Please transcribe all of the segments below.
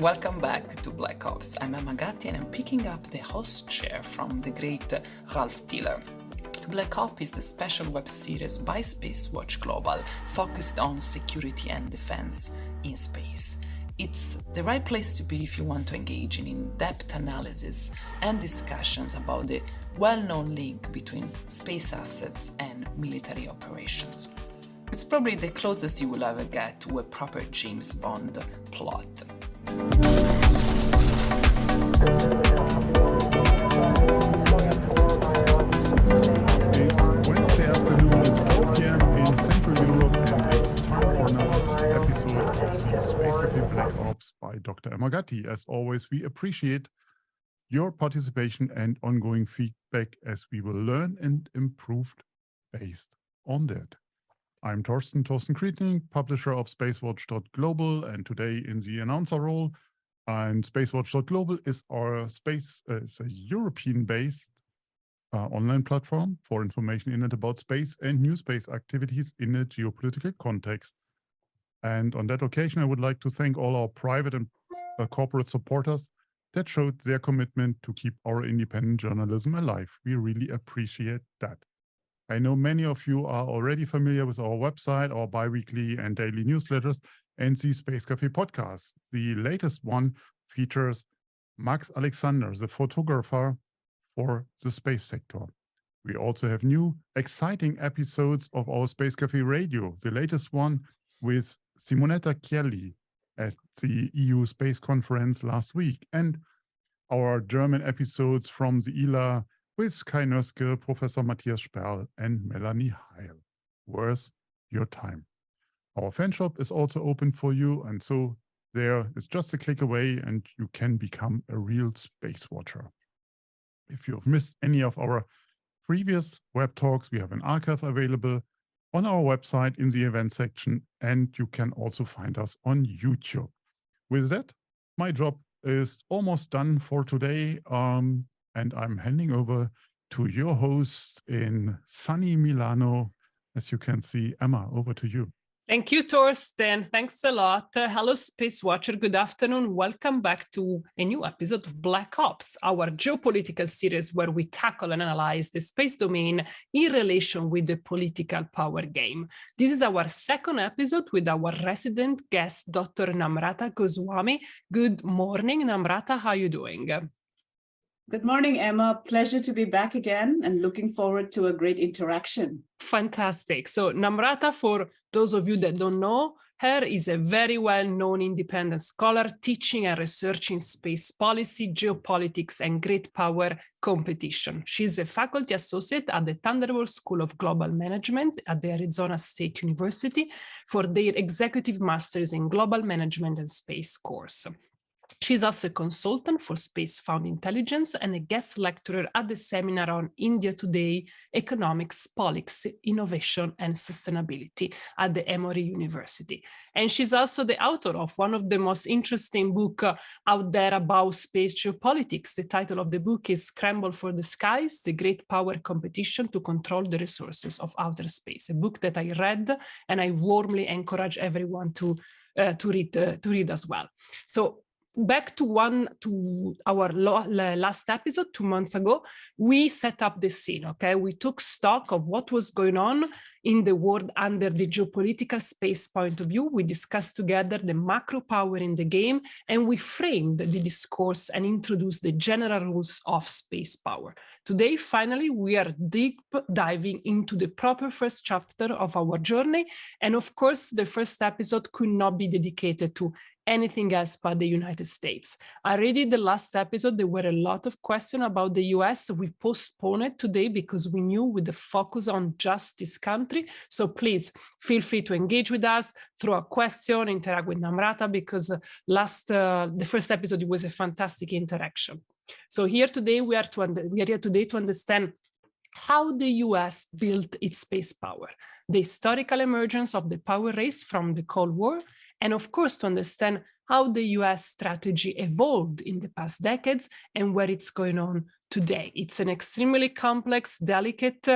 Welcome back to Black Ops. I'm Gatti and I'm picking up the host chair from the great Ralph Tiller. Black Ops is the special web series by SpaceWatch.Global focused on security and defense in space. It's the right place to be if you want to engage in in-depth analysis and discussions about the well-known link between space assets and military operations. It's probably the closest you will ever get to a proper James Bond plot. It's Wednesday afternoon, it's 4 p.m. in Central Europe, and it's time for another episode of the Space Café Black Ops by Dr. Gatti. As always, we appreciate your participation and ongoing feedback as we will learn and improve based on that. I'm Thorsten Krietning, publisher of SpaceWatch.Global, and today in the announcer role. And SpaceWatch.Global is our it's a European-based online platform for information in and about space and new space activities in a geopolitical context. And on that occasion, I would like to thank all our private and corporate supporters that showed their commitment to keep our independent journalism alive. We really appreciate that. I know many of you are already familiar with our website, our bi-weekly and daily newsletters, and the Space Café podcast. The latest one features Max Alexander, the photographer for the space sector. We also have new, exciting episodes of our Space Café radio, the latest one with Simonetta Chielli at the EU Space Conference last week, and our German episodes from the ILA with Kai Nöske, Professor Matthias Sperl, and Melanie Heil. Worth your time. Our fan shop is also open for you, and so there is just a click away and you can become a real space watcher. If you have missed any of our previous web talks, we have an archive available on our website in the event section, and you can also find us on YouTube. With that, my job is almost done for today. And I'm handing over to your host in sunny Milano. As you can see, Emma, over to you. Thank you, Thorsten. Thanks a lot. Hello, Space Watcher. Good afternoon. Welcome back to a new episode of Black Ops, our geopolitical series where we tackle and analyze the space domain in relation with the political power game. This is our second episode with our resident guest, Dr. Namrata Goswami. Good morning, Namrata. How are you doing? Good morning, Emma. Pleasure to be back again and looking forward to a great interaction. Fantastic. So Namrata, for those of you that don't know, her is a very well-known independent scholar teaching and researching space policy, geopolitics, and great power competition. She's a faculty associate at the Thunderbolt School of Global Management at the Arizona State University for their Executive Masters in Global Management and Space course. She's also a consultant for Space Found Intelligence and a guest lecturer at the seminar on India Today, Economics, Policy, Innovation, and Sustainability at the Emory University. And she's also the author of one of the most interesting books out there about space geopolitics. The title of the book is Scramble for the Skies, The Great Power Competition to Control the Resources of Outer Space, a book that I read and I warmly encourage everyone to read as well. So back to our last episode 2 months ago, we set up the scene, okay? We took stock of what was going on in the world under the geopolitical space point of view. We discussed together the macro power in the game, and we framed the discourse and introduced the general rules of space power. Today, finally, we are deep diving into the proper first chapter of our journey. And of course, the first episode could not be dedicated to anything else but the United States. Already the last episode, there were a lot of questions about the US. We postponed it today because we knew with the focus on just this country. So please feel free to engage with us, throw a question, interact with Namrata, because the first episode, it was a fantastic interaction. So here today, we are here today to understand how the US built its space power, the historical emergence of the power race from the Cold War, and of course, to understand how the US strategy evolved in the past decades and where it's going on today. It's an extremely complex, delicate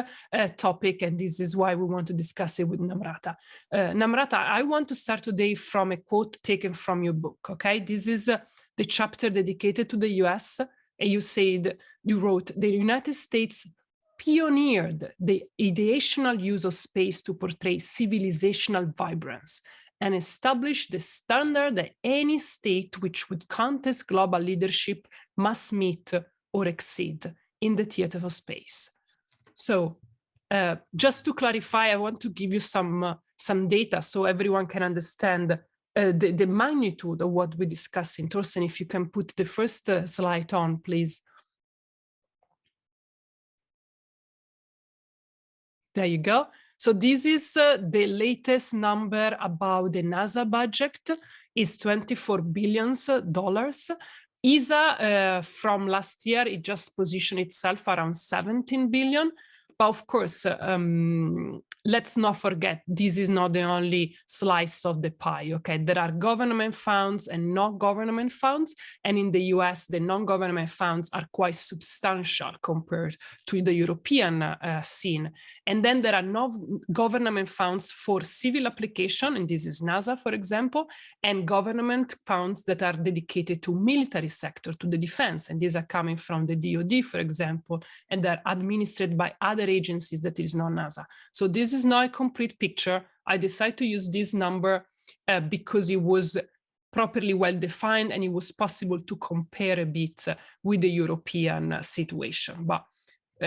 topic, and this is why we want to discuss it with Namrata. Namrata, I want to start today from a quote taken from your book, okay? This is the chapter dedicated to the US, and you wrote, the United States pioneered the ideational use of space to portray civilizational vibrance and established the standard that any state which would contest global leadership must meet or exceed in the theater of space. So just to clarify, I want to give you some data so everyone can understand the magnitude of what we discuss in Torsten. If you can put the first slide on, please. There you go. So this is the latest number about the NASA budget is $24 billion. ESA from last year, it just positioned itself around 17 billion. But of course, let's not forget, this is not the only slice of the pie, okay? There are government funds and non-government funds. And in the US, the non-government funds are quite substantial compared to the European scene. And then there are non-government funds for civil application, and this is NASA, for example, and government funds that are dedicated to military sector, to the defense. And these are coming from the DoD, for example, and they're administered by other agencies that is not NASA. So this is not a complete picture. I decided to use this number because it was properly well defined and it was possible to compare a bit with the European situation. But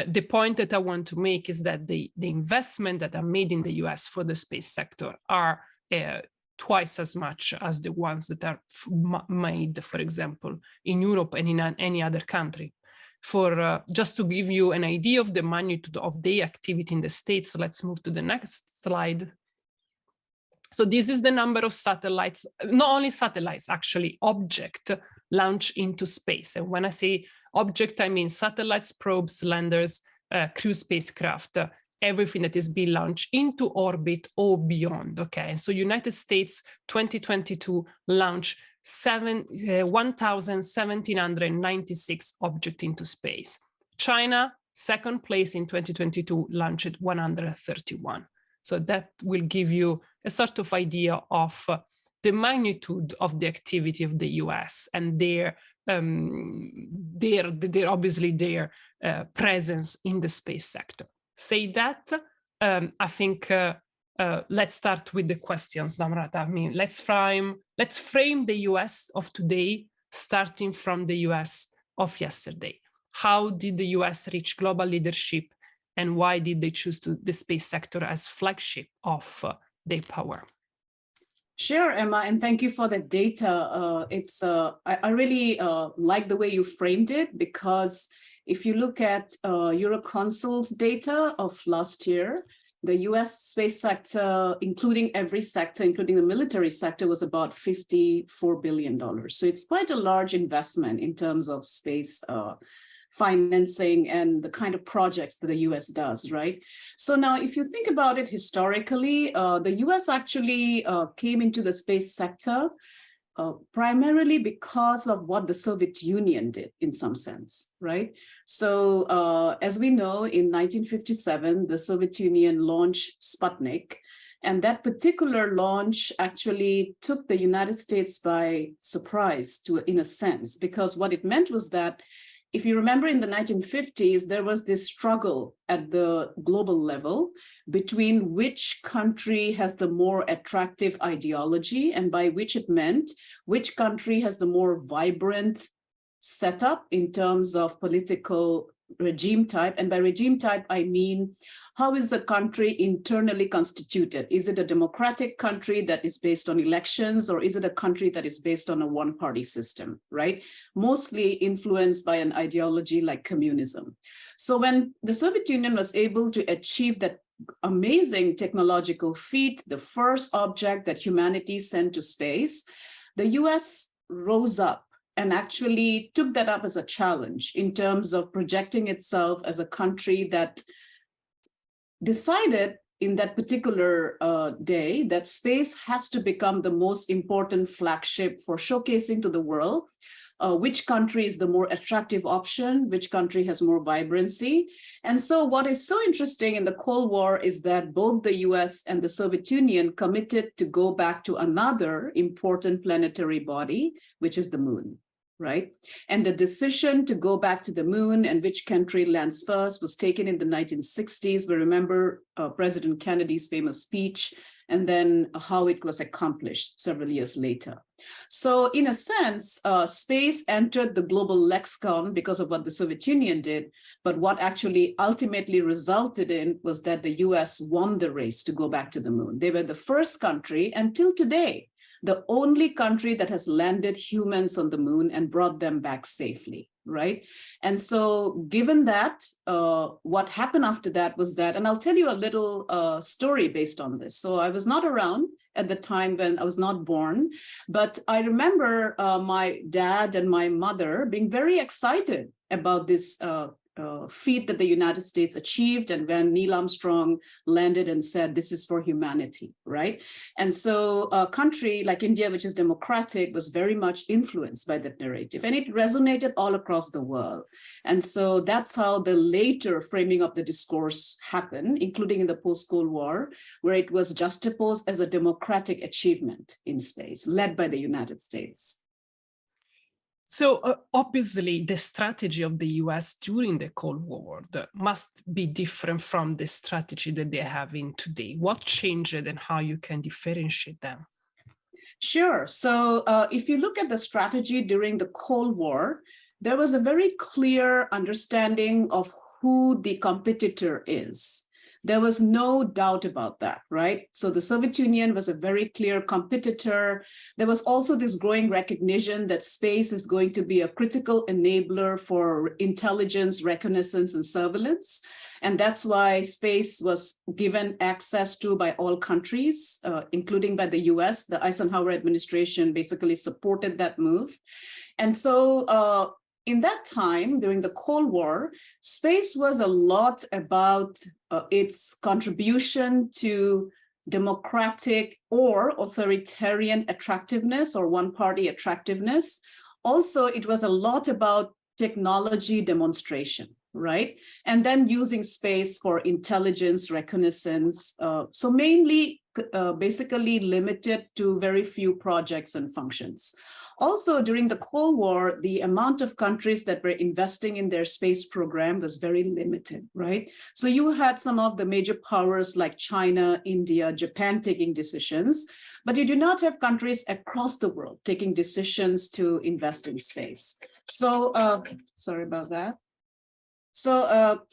the point that I want to make is that the investment that are made in the US for the space sector are twice as much as the ones that are made, for example, in Europe and in any other country. For just to give you an idea of the magnitude of the activity in the States, let's move to the next slide. So this is the number of satellites, not only satellites, actually object launched into space. And when I say object, I mean satellites, probes, landers, crew spacecraft, everything that is being launched into orbit or beyond, okay? So United States 2022 launched 1,796 objects into space. China, second place in 2022, launched 131. So that will give you a sort of idea of the magnitude of the activity of the US and their obviously their presence in the space sector. Say that, I think let's start with the questions, Namrata. I mean, let's frame the US of today, starting from the US of yesterday. How did the US reach global leadership, and why did they choose the space sector as flagship of their power? Sure, Emma, and thank you for the data. I really like the way you framed it, because if you look at Euroconsul's data of last year, the US space sector, including every sector, including the military sector, was about $54 billion. So it's quite a large investment in terms of space financing and the kind of projects that the US does, right? So now, if you think about it historically, the US actually came into the space sector primarily because of what the Soviet Union did, in some sense, right? So as we know, in 1957, the Soviet Union launched Sputnik, and that particular launch actually took the United States by surprise, in a sense, because what it meant was that, if you remember, in the 1950s, there was this struggle at the global level between which country has the more attractive ideology, and by which it meant which country has the more vibrant setup in terms of political regime type. And by regime type, I mean, how is the country internally constituted? Is it a democratic country that is based on elections, or is it a country that is based on a one-party system, right? Mostly influenced by an ideology like communism. So when the Soviet Union was able to achieve that amazing technological feat, the first object that humanity sent to space, the US rose up and actually took that up as a challenge in terms of projecting itself as a country that decided in that particular day that space has to become the most important flagship for showcasing to the world which country is the more attractive option, which country has more vibrancy. And so what is so interesting in the Cold War is that both the US and the Soviet Union committed to go back to another important planetary body, which is the moon, right? And the decision to go back to the moon and which country lands first was taken in the 1960s. We remember President Kennedy's famous speech, and then how it was accomplished several years later. So in a sense, space entered the global lexicon because of what the Soviet Union did, but what actually ultimately resulted in was that the US won the race to go back to the moon. They were the first country, until today, the only country that has landed humans on the moon and brought them back safely, right? And so given that, what happened after that was that, and I'll tell you a little story based on this. So I was not around at the time when I was not born, but I remember my dad and my mother being very excited about this feat that the United States achieved, and when Neil Armstrong landed and said, this is for humanity, right? And so a country like India, which is democratic, was very much influenced by that narrative, and it resonated all across the world. And so that's how the later framing of the discourse happened, including in the post-Cold War, where it was juxtaposed as a democratic achievement in space, led by the United States. So obviously, the strategy of the US during the Cold War must be different from the strategy that they're having today. What changed and how you can differentiate them? Sure. So if you look at the strategy during the Cold War, there was a very clear understanding of who the competitor is. There was no doubt about that, right? So the Soviet Union was a very clear competitor. There was also this growing recognition that space is going to be a critical enabler for intelligence, reconnaissance, and surveillance. And that's why space was given access to by all countries, including by the US. The Eisenhower administration basically supported that move. And so in that time, during the Cold War, space was a lot about its contribution to democratic or authoritarian attractiveness or one-party attractiveness. Also, it was a lot about technology demonstration, right? And then using space for intelligence, reconnaissance. So mainly, basically limited to very few projects and functions. Also, during the Cold War, the amount of countries that were investing in their space program was very limited, right? So you had some of the major powers like China, India, Japan taking decisions, but you do not have countries across the world taking decisions to invest in space. So, sorry about that. So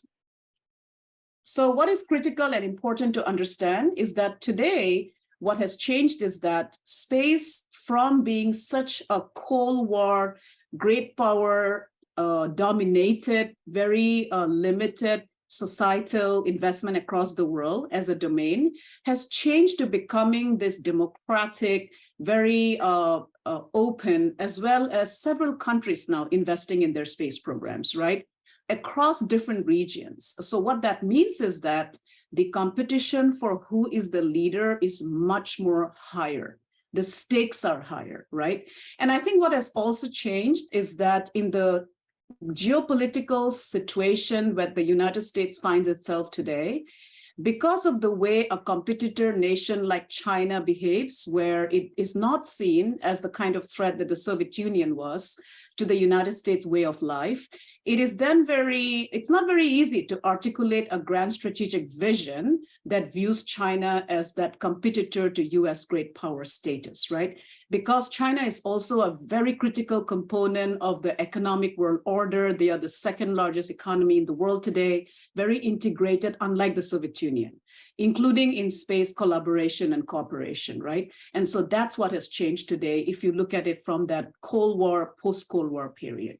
what is critical and important to understand is that today, what has changed is that space, from being such a Cold War, great power, dominated, very limited societal investment across the world as a domain, has changed to becoming this democratic, very open, as well as several countries now investing in their space programs, right? Across different regions. So what that means is that the competition for who is the leader is much more higher. The stakes are higher, right? And I think what has also changed is that in the geopolitical situation where the United States finds itself today, because of the way a competitor nation like China behaves, where it is not seen as the kind of threat that the Soviet Union was to the United States way of life, it is then it's not very easy to articulate a grand strategic vision that views China as that competitor to US great power status, right? Because China is also a very critical component of the economic world order. They are the second largest economy in the world today, very integrated, unlike the Soviet Union, including in space collaboration and cooperation, right? And so that's what has changed today if you look at it from that Cold War, post-Cold War period.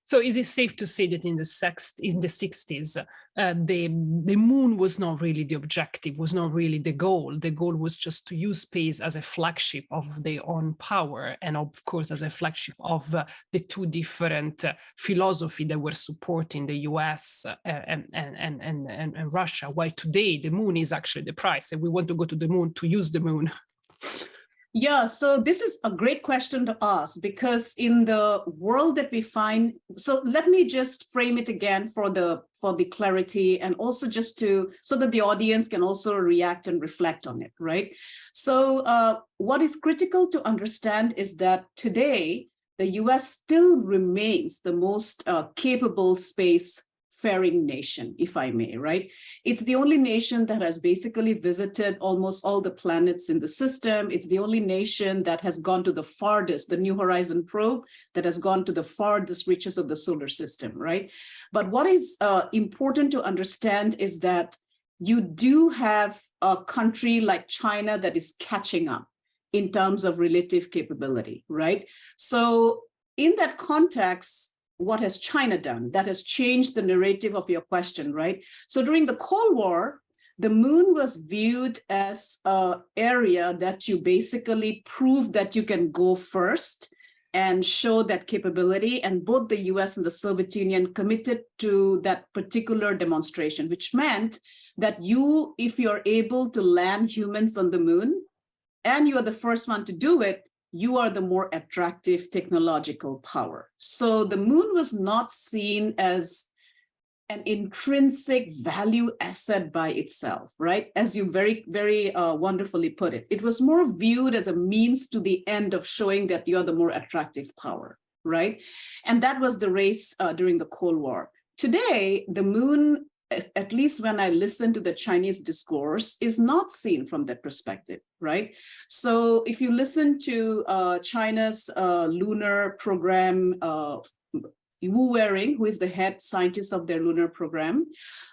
So is it safe to say that in the 60s, the moon was not really the objective, was not really the goal? The goal was just to use space as a flagship of their own power, and of course as a flagship of the two different philosophies that were supporting the US and Russia, while today the moon is actually the prize, and we want to go to the moon to use the moon. Yeah, so this is a great question to ask, because in the world that we find, so let me just frame it again for the clarity, and also just so that the audience can also react and reflect on it, right? So what is critical to understand is that today, the US still remains the most capable space-faring nation, if I may, right? It's the only nation that has basically visited almost all the planets in the system. It's the only nation that has gone to the farthest, the New Horizon probe that has gone to the farthest reaches of the solar system, right? But what is important to understand is that you do have a country like China that is catching up in terms of relative capability, right? So in that context, what has China done? That has changed the narrative of your question, right? So during the Cold War, the moon was viewed as an area that you basically prove that you can go first and show that capability. And both the US and the Soviet Union committed to that particular demonstration, which meant that if you're able to land humans on the moon, and you are the first one to do it, you are the more attractive technological power. So the moon was not seen as an intrinsic value asset by itself, right? As you very, very wonderfully put it. It was more viewed as a means to the end of showing that you're the more attractive power, right? And that was the race during the Cold War. Today, the moon, at least when I listen to the Chinese discourse, is not seen from that perspective, right? So if you listen to China's lunar program, Wu Weiring, who is the head scientist of their lunar program,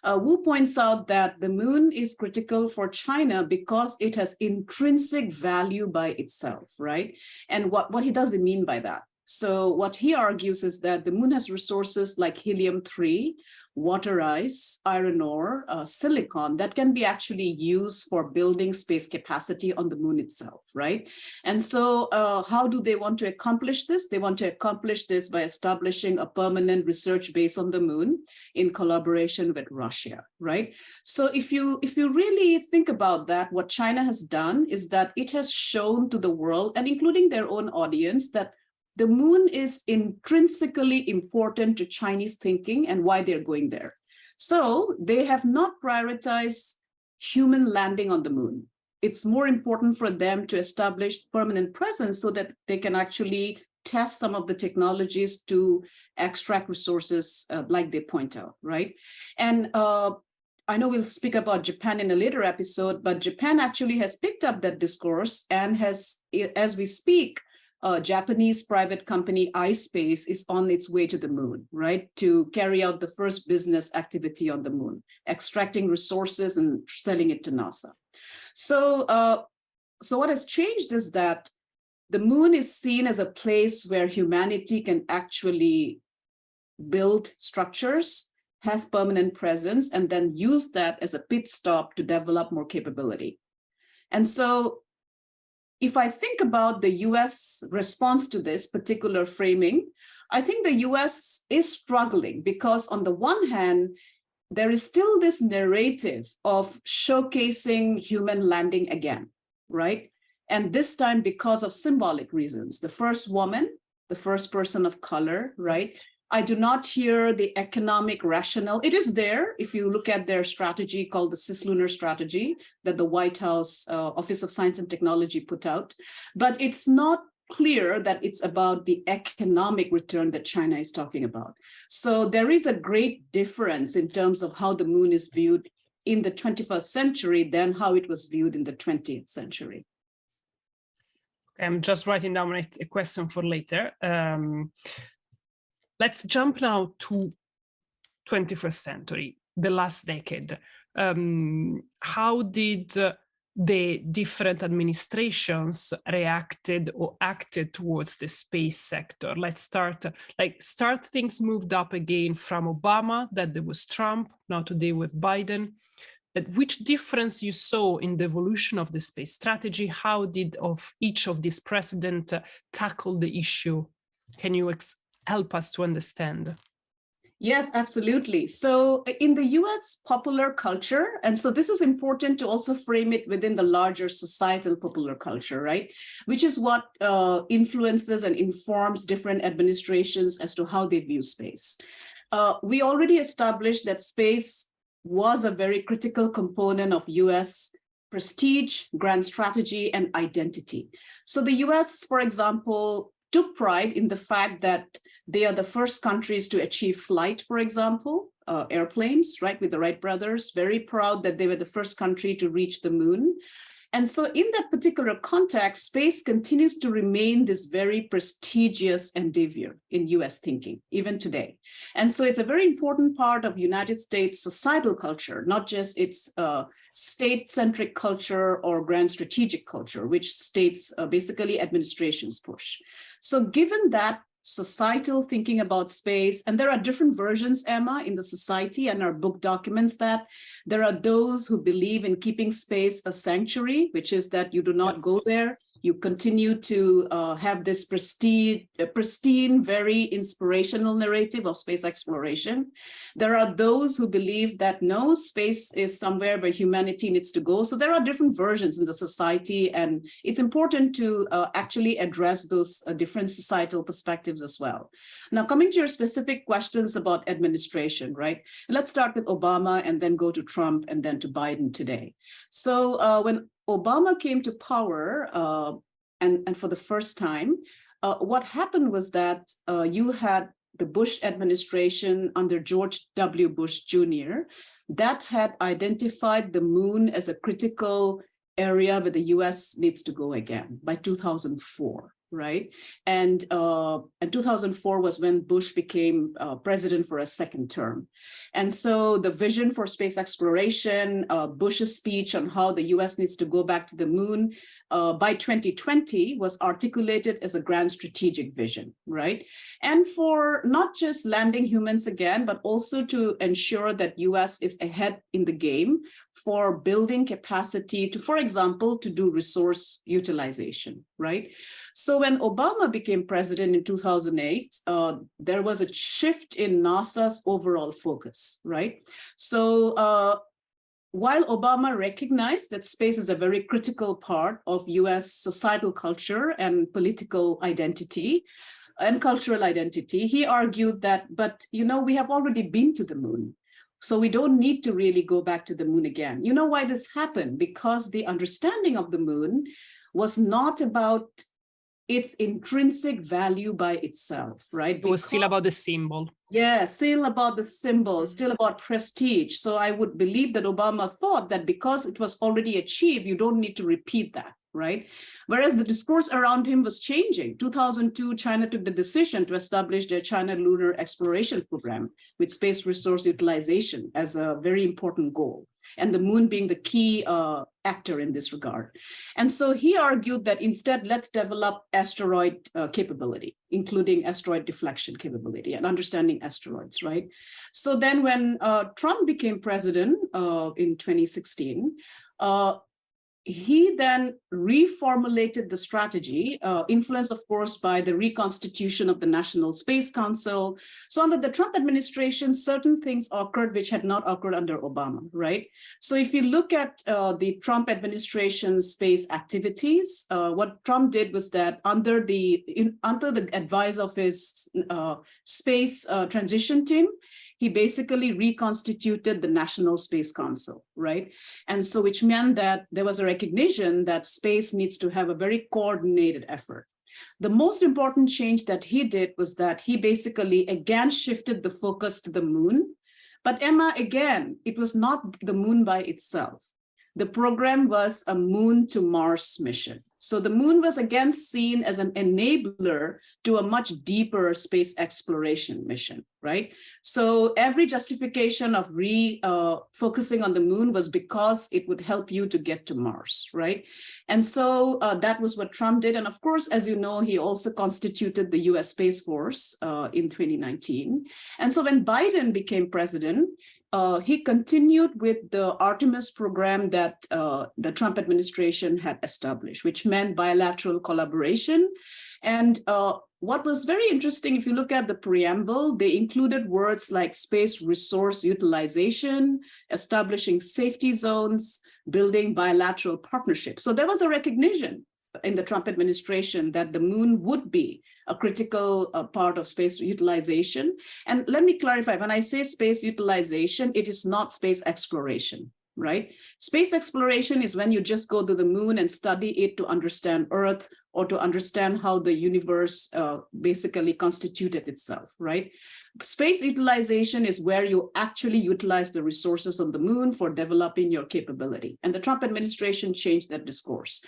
Wu points out that the moon is critical for China because it has intrinsic value by itself, right? And what he doesn't mean by that. So what he argues is that the moon has resources like helium-3, water ice, iron ore, silicon that can be actually used for building space capacity on the moon itself, right? And so how do they want to accomplish this? They want to accomplish this by establishing a permanent research base on the moon in collaboration with Russia, right? So if you really think about that, what China has done is that it has shown to the world, and including their own audience, that the moon is intrinsically important to Chinese thinking and why they're going there. So they have not prioritized human landing on the moon. It's more important for them to establish permanent presence so that they can actually test some of the technologies to extract resources like they point out, right? And I know we'll speak about Japan in a later episode, but Japan actually has picked up that discourse and has, as we speak, Japanese private company iSpace is on its way to the moon, right? To carry out the first business activity on the moon, extracting resources and selling it to NASA. So, so what has changed is that the moon is seen as a place where humanity can actually build structures, have permanent presence, and then use that as a pit stop to develop more capability. And so if I think about the US response to this particular framing, I think the US is struggling because on the one hand, there is still this narrative of showcasing human landing again, right? And this time because of symbolic reasons. The first woman, the first person of color, right? I do not hear the economic rationale. It is there if you look at their strategy called the cislunar strategy that the White House Office of Science and Technology put out. But it's not clear that it's about the economic return that China is talking about. So there is a great difference in terms of how the moon is viewed in the 21st century than how it was viewed in the 20th century. I'm just writing down a question for later. Let's jump now to 21st century, the last decade. How did the different administrations reacted or acted towards the space sector? Let's start things moved up again from Obama, then there was Trump, now today with Biden. Which difference you saw in the evolution of the space strategy? How did each of these presidents tackle the issue? Can you help us to understand? Yes, absolutely. So in the US popular culture, and so this is important to also frame it within the larger societal popular culture, right? Which is what influences and informs different administrations as to how they view space. We already established that space was a very critical component of US prestige, grand strategy, and identity. So the US, for example, took pride in the fact that they are the first countries to achieve flight, for example, airplanes, right, with the Wright brothers, very proud that they were the first country to reach the moon. And so in that particular context, space continues to remain this very prestigious endeavor in US thinking, even today. And so it's a very important part of United States societal culture, not just its state-centric culture or grand strategic culture, which states basically administrations push. So given that societal thinking about space, and there are different versions, Emma, in the society, and our book documents that. There are those who believe in keeping space a sanctuary, which is that you do not go there. You continue to have this pristine, very inspirational narrative of space exploration. There are those who believe that no, space is somewhere where humanity needs to go. So there are different versions in the society, and it's important to actually address those different societal perspectives as well. Now, coming to your specific questions about administration, right? Let's start with Obama and then go to Trump and then to Biden today. So when Obama came to power, and for the first time, what happened was that you had the Bush administration under George W. Bush Jr. that had identified the moon as a critical area where the US needs to go again by 2004. Right. And 2004 was when Bush became president for a second term. And so the vision for space exploration, Bush's speech on how the US needs to go back to the moon by 2020 was articulated as a grand strategic vision, right? And for not just landing humans again, but also to ensure that US is ahead in the game for building capacity to, for example, to do resource utilization, right? So when Obama became president in 2008, there was a shift in NASA's overall focus, right? So while Obama recognized that space is a very critical part of US societal culture and political identity and cultural identity, he argued that, but we have already been to the moon. So we don't need to really go back to the moon again. You know why this happened? Because the understanding of the moon was not about its intrinsic value by itself, right? It was still about the symbol. Yeah, still about the symbol, still about prestige. So I would believe that Obama thought that because it was already achieved, you don't need to repeat that, right? Whereas the discourse around him was changing. 2002, China took the decision to establish their China Lunar Exploration Program with space resource utilization as a very important goal, and the moon being the key actor in this regard. And so he argued that instead, let's develop asteroid capability, including asteroid deflection capability and understanding asteroids, right? So then when Trump became president in 2016, he then reformulated the strategy, influenced, of course, by the reconstitution of the National Space Council. So under the Trump administration, certain things occurred which had not occurred under Obama, right? So if you look at the Trump administration's space activities, what Trump did was that under the advice of his space transition team, he basically reconstituted the National Space Council, right? And so which meant that there was a recognition that space needs to have a very coordinated effort. The most important change that he did was that he basically again shifted the focus to the moon. But Emma, again, it was not the moon by itself. The program was a moon to Mars mission. So the moon was again seen as an enabler to a much deeper space exploration mission, right? So every justification of focusing on the moon was because it would help you to get to Mars, right? And so that was what Trump did. And of course, as you know, he also constituted the US Space Force in 2019. And so when Biden became president, he continued with the Artemis program that the Trump administration had established, which meant bilateral collaboration And what was very interesting, if you look at the preamble, they included words like space resource utilization, establishing safety zones, building bilateral partnerships. So there was a recognition in the Trump administration that the moon would be a critical part of space utilization. And let me clarify, when I say space utilization, it is not space exploration, right? Space exploration is when you just go to the moon and study it to understand Earth or to understand how the universe basically constituted itself, right? Space utilization is where you actually utilize the resources on the moon for developing your capability. And the Trump administration changed that discourse.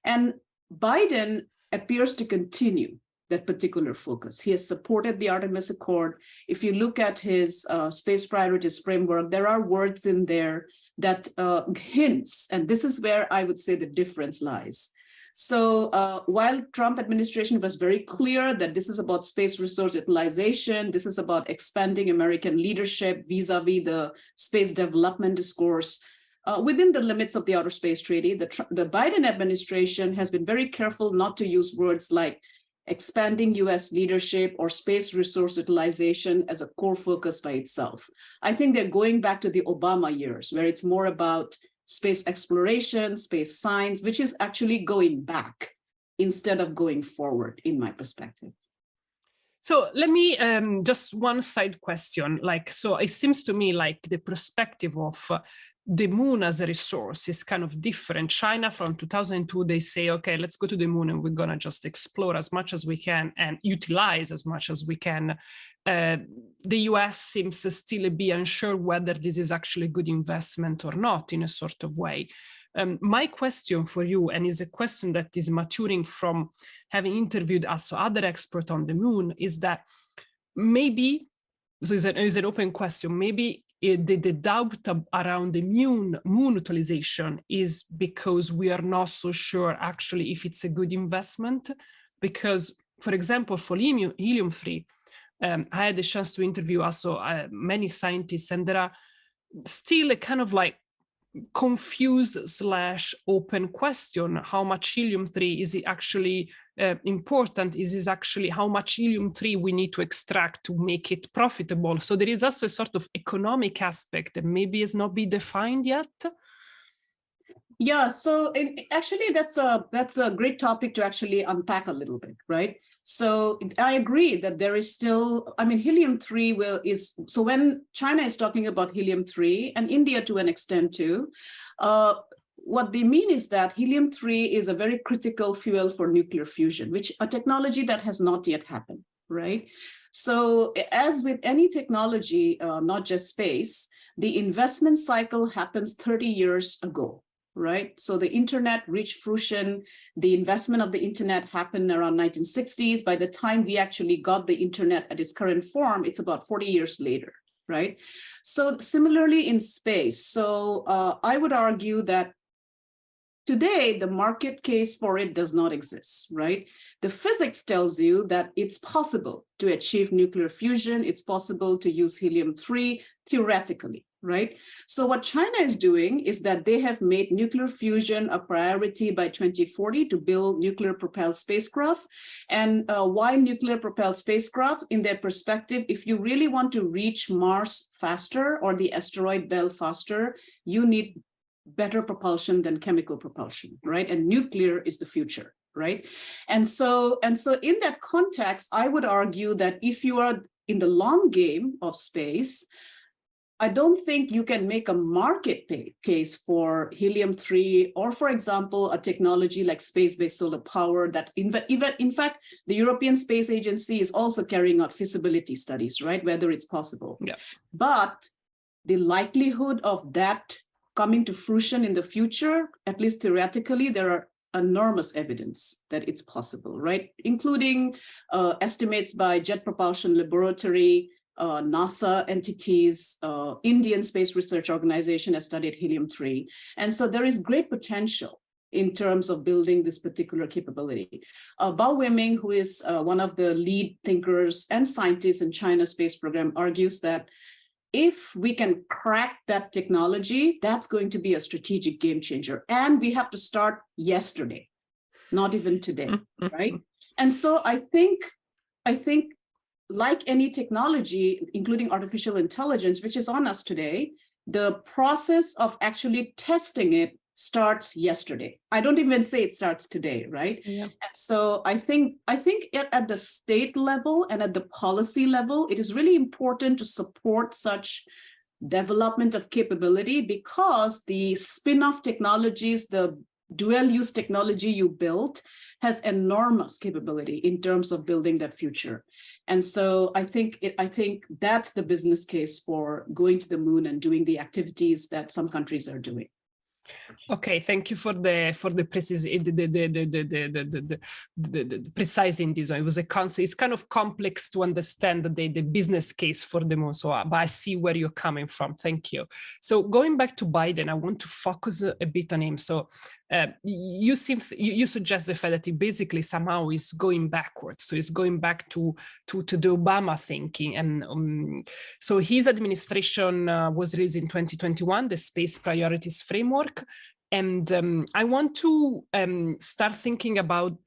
And Biden appears to continue that particular focus. He has supported the Artemis Accord. If you look at his space priorities framework, there are words in there that hints, and this is where I would say the difference lies. So while Trump administration was very clear that this is about space resource utilization, this is about expanding American leadership vis-a-vis the space development discourse, within the limits of the Outer Space Treaty, the Biden administration has been very careful not to use words like expanding US leadership or space resource utilization as a core focus by itself. I think they're going back to the Obama years, where it's more about space exploration, space science, which is actually going back instead of going forward, in my perspective. So let me just one side question. So it seems to me like the perspective of the moon as a resource is kind of different. China from 2002, they say, okay, let's go to the moon and we're going to just explore as much as we can and utilize as much as we can. The US seems to still be unsure whether this is actually a good investment or not in a sort of way. My question for you, and is a question that is maturing from having interviewed also other experts on the moon, is that maybe, so it's an open question, maybe the doubt around the moon utilization is because we are not so sure actually if it's a good investment. Because, for example, for helium-3, I had the chance to interview also many scientists, and there are still a kind of like confused/open question: how much helium-3 is it actually important? Is it actually how much helium-3 we need to extract to make it profitable? So there is also a sort of economic aspect that maybe has not been defined yet. Yeah, so actually that's a great topic to actually unpack a little bit, right? So I agree that there is still, I mean, helium-3 so when China is talking about helium-3 and India to an extent too, what they mean is that helium-3 is a very critical fuel for nuclear fusion, which a technology that has not yet happened, right? So as with any technology, not just space, the investment cycle happens 30 years ago. Right? So the internet reached fruition. The investment of the internet happened around 1960s. By the time we actually got the internet at its current form, it's about 40 years later, right? So similarly in space. So I would argue that today, the market case for it does not exist, right? The physics tells you that it's possible to achieve nuclear fusion. It's possible to use helium-3 theoretically, right? So what China is doing is that they have made nuclear fusion a priority by 2040 to build nuclear propelled spacecraft. And why nuclear propelled spacecraft? In their perspective, if you really want to reach Mars faster or the asteroid belt faster, you need better propulsion than chemical propulsion, right? And nuclear is the future, right? And so in that context, I would argue that if you are in the long game of space, I don't think you can make a market case for helium-3 or, for example, a technology like space-based solar power that in fact, the European Space Agency is also carrying out feasibility studies, right? Whether it's possible. Yeah. But the likelihood of that coming to fruition in the future, at least theoretically, there are enormous evidence that it's possible, right? Including estimates by Jet Propulsion Laboratory, NASA entities, Indian Space Research Organization has studied helium-3. And so there is great potential in terms of building this particular capability. Bao Weiming, who is one of the lead thinkers and scientists in China's space program, argues that if we can crack that technology, that's going to be a strategic game changer. And we have to start yesterday, not even today, right? And so I think like any technology, including artificial intelligence, which is on us today, the process of actually testing it starts yesterday. I don't even say it starts today, right? Yeah. And so I think at the state level and at the policy level, it is really important to support such development of capability, because the spin-off technologies, the dual-use technology you built has enormous capability in terms of building that future. And so I think that's the business case for going to the moon and doing the activities that some countries are doing. Okay, thank you for the precise in this one. It was a concept. It's kind of complex to understand the business case for the moon. So, but I see where you're coming from. Thank you. So, going back to Biden, I want to focus a bit on him. So, you suggest the fact that he basically somehow is going backwards. So, he's going back to the Obama thinking, and so his administration was released in 2021, the Space Priorities Framework. And I want to start thinking about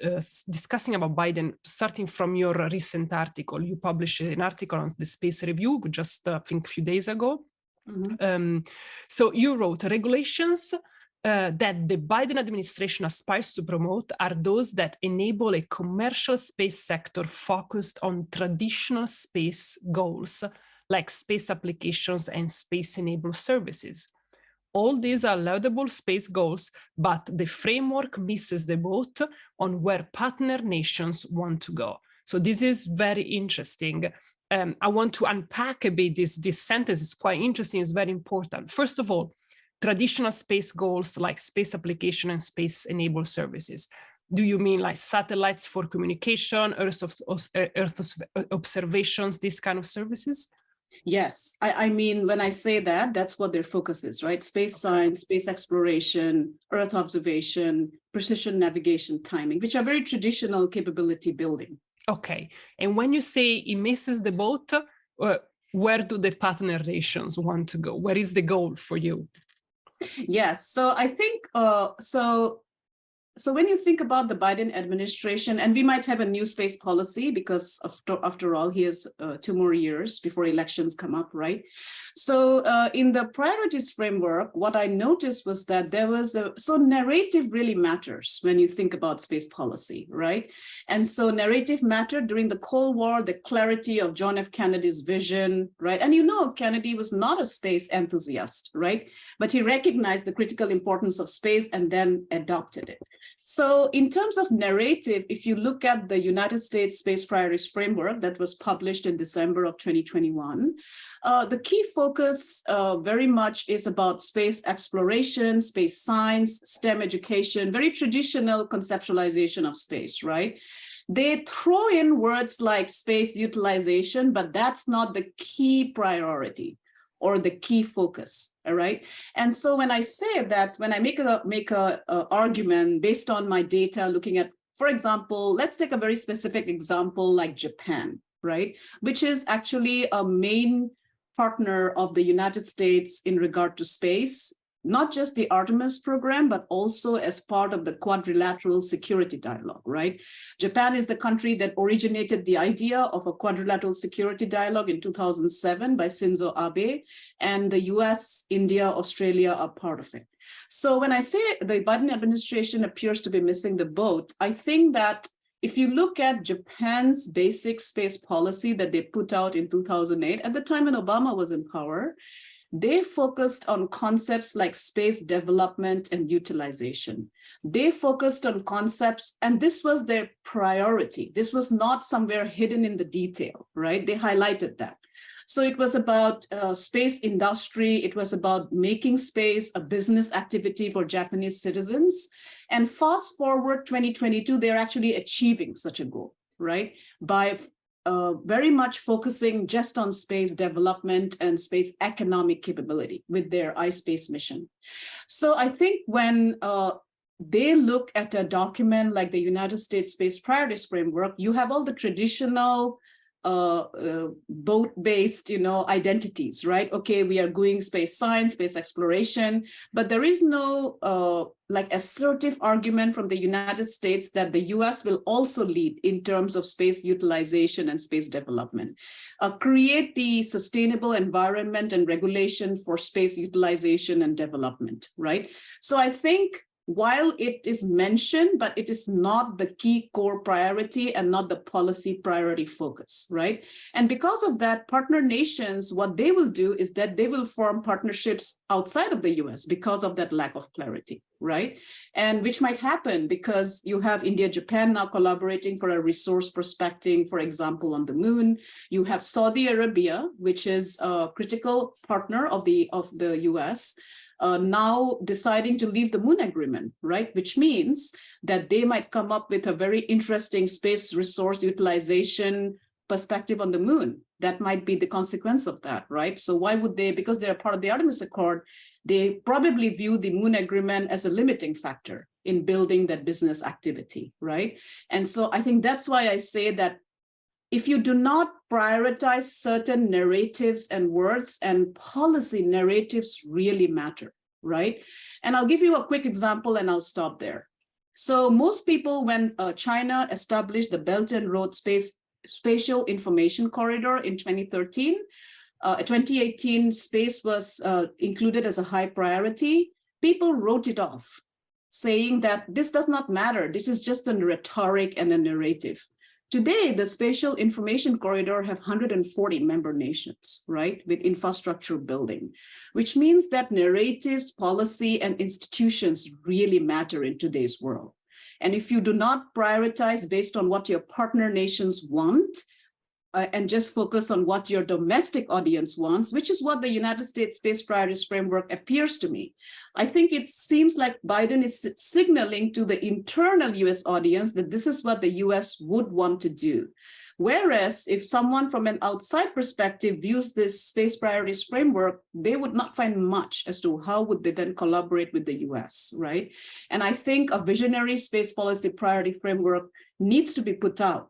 discussing about Biden, starting from your recent article. You published an article on the Space Review just, I think, a few days ago. Mm-hmm. So you wrote, regulations that the Biden administration aspires to promote are those that enable a commercial space sector focused on traditional space goals, like space applications and space-enabled services. All these are laudable space goals, but the framework misses the boat on where partner nations want to go. So this is very interesting. I want to unpack a bit this sentence. It's quite interesting. It's very important. First of all, traditional space goals like space application and space-enabled services. Do you mean like satellites for communication, Earth observations, these kind of services? Yes, I mean, when I say that, that's what their focus is, right? Space science, space exploration, Earth observation, precision navigation, timing, which are very traditional capability building. Okay. And when you say it misses the boat, where do the partner nations want to go? Where is the goal for you? Yes, so I think, so when you think about the Biden administration, and we might have a new space policy because after all, he has 2 more years before elections come up, right? So in the priorities framework, what I noticed was that there was so narrative really matters when you think about space policy, right? And so narrative mattered during the Cold War, the clarity of John F. Kennedy's vision, right? And you know, Kennedy was not a space enthusiast, right? But he recognized the critical importance of space and then adopted it. So in terms of narrative, if you look at the United States Space Priorities Framework that was published in December of 2021, the key focus very much is about space exploration, space science, STEM education, very traditional conceptualization of space, right? They throw in words like space utilization, but that's not the key priority or the key focus, all right? And so when I say that, when I make a argument based on my data, looking at, for example, let's take a very specific example like Japan, right? Which is actually a main partner of the United States in regard to space, not just the Artemis program, but also as part of the quadrilateral security dialogue, right? Japan is the country that originated the idea of a quadrilateral security dialogue in 2007 by Shinzo Abe, and the US, India, Australia are part of it. So when I say the Biden administration appears to be missing the boat, I think that if you look at Japan's basic space policy that they put out in 2008, at the time when Obama was in power, they focused on concepts like space development and utilization. They focused on concepts, and this was their priority. This was not somewhere hidden in the detail, right? They highlighted that. So it was about space industry. It was about making space a business activity for Japanese citizens. And fast forward 2022, they're actually achieving such a goal, right? By very much focusing just on space development and space economic capability with their iSpace mission. So I think when they look at a document like the United States Space Priorities Framework, you have all the traditional boat-based, identities, right? Okay, we are doing space science, space exploration, but there is no like assertive argument from the United States that the US will also lead in terms of space utilization and space development, create the sustainable environment and regulation for space utilization and development, right? So I think while it is mentioned, but it is not the key core priority and not the policy priority focus, right? And because of that, partner nations, what they will do is that they will form partnerships outside of the US because of that lack of clarity, right? And which might happen because you have India, Japan now collaborating for a resource prospecting, for example, on the moon. You have Saudi Arabia, which is a critical partner of the US, now deciding to leave the moon agreement, right? Which means that they might come up with a very interesting space resource utilization perspective on the moon. That might be the consequence of that, right? So why would they, because they're part of the Artemis Accord, they probably view the moon agreement as a limiting factor in building that business activity, right? And so I think that's why I say that if you do not prioritize certain narratives and words, and policy narratives really matter, right? And I'll give you a quick example and I'll stop there. So most people, when China established the Belt and Road Spatial Information Corridor in 2013, 2018, space was included as a high priority. People wrote it off, saying that this does not matter. This is just a rhetoric and a narrative. Today, the Spatial Information Corridor have 140 member nations, right, with infrastructure building, which means that narratives, policy, and institutions really matter in today's world. And if you do not prioritize based on what your partner nations want, and just focus on what your domestic audience wants, which is what the United States Space Priorities Framework appears to me. I think it seems like Biden is signaling to the internal US audience that this is what the US would want to do. Whereas if someone from an outside perspective views this Space Priorities Framework, they would not find much as to how would they then collaborate with the US, right? And I think a visionary space policy priority framework needs to be put out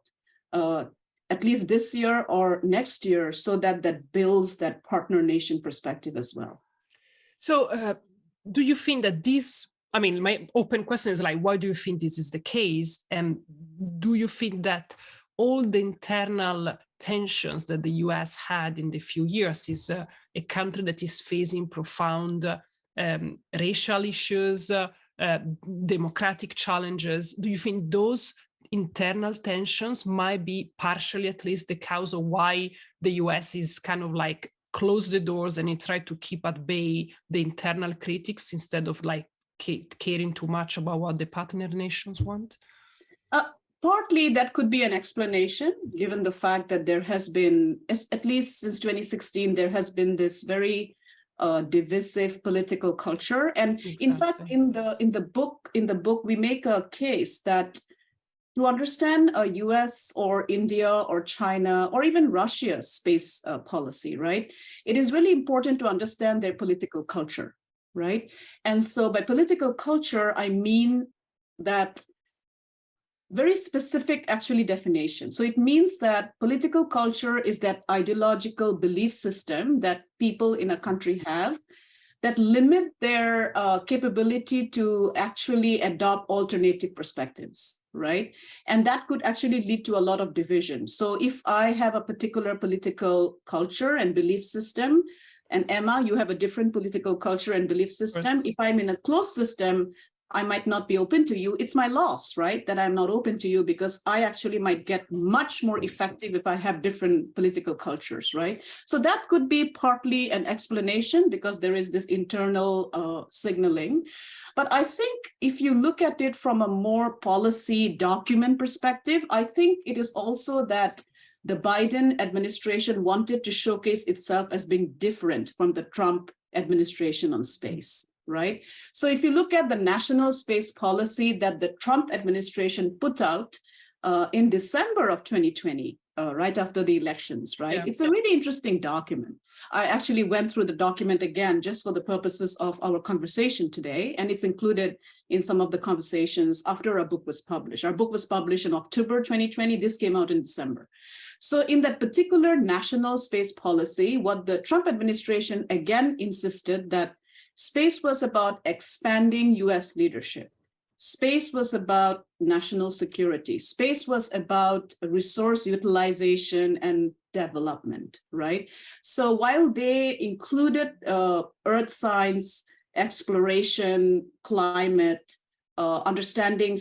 at least this year or next year, so that that builds that partner nation perspective as well. So do you think that this, I mean, my open question is like, why do you think this is the case? And do you think that all the internal tensions that the US had in the few years is a country that is facing profound racial issues, democratic challenges? Do you think those internal tensions might be partially at least the cause of why the US is kind of like close the doors and it tried to keep at bay the internal critics instead of like caring too much about what the partner nations want? Partly that could be an explanation, given the fact that there has been, at least since 2016, there has been this very divisive political culture. And exactly. In fact, in the book, we make a case that to understand a US or India or China or even Russia's space policy, right? It is really important to understand their political culture, right? And so by political culture, I mean that very specific actually definition. So it means that political culture is that ideological belief system that people in a country have that limit their capability to actually adopt alternative perspectives, right? And that could actually lead to a lot of division. So if I have a particular political culture and belief system, and Emma, you have a different political culture and belief system, yes. If I'm in a closed system, I might not be open to you. It's my loss, right? That I'm not open to you because I actually might get much more effective if I have different political cultures, right? So that could be partly an explanation because there is this internal signaling. But I think if you look at it from a more policy document perspective, I think it is also that the Biden administration wanted to showcase itself as being different from the Trump administration on space. Right? So if you look at the national space policy that the Trump administration put out in December of 2020, right after the elections, right? Yeah. It's a really interesting document. I actually went through the document again just for the purposes of our conversation today, and it's included in some of the conversations after our book was published. Our book was published in October 2020. This came out in December. So in that particular national space policy, what the Trump administration again insisted that space was about expanding US leadership. Space was about national security. Space was about resource utilization and development, right? So while they included earth science, exploration, climate, understanding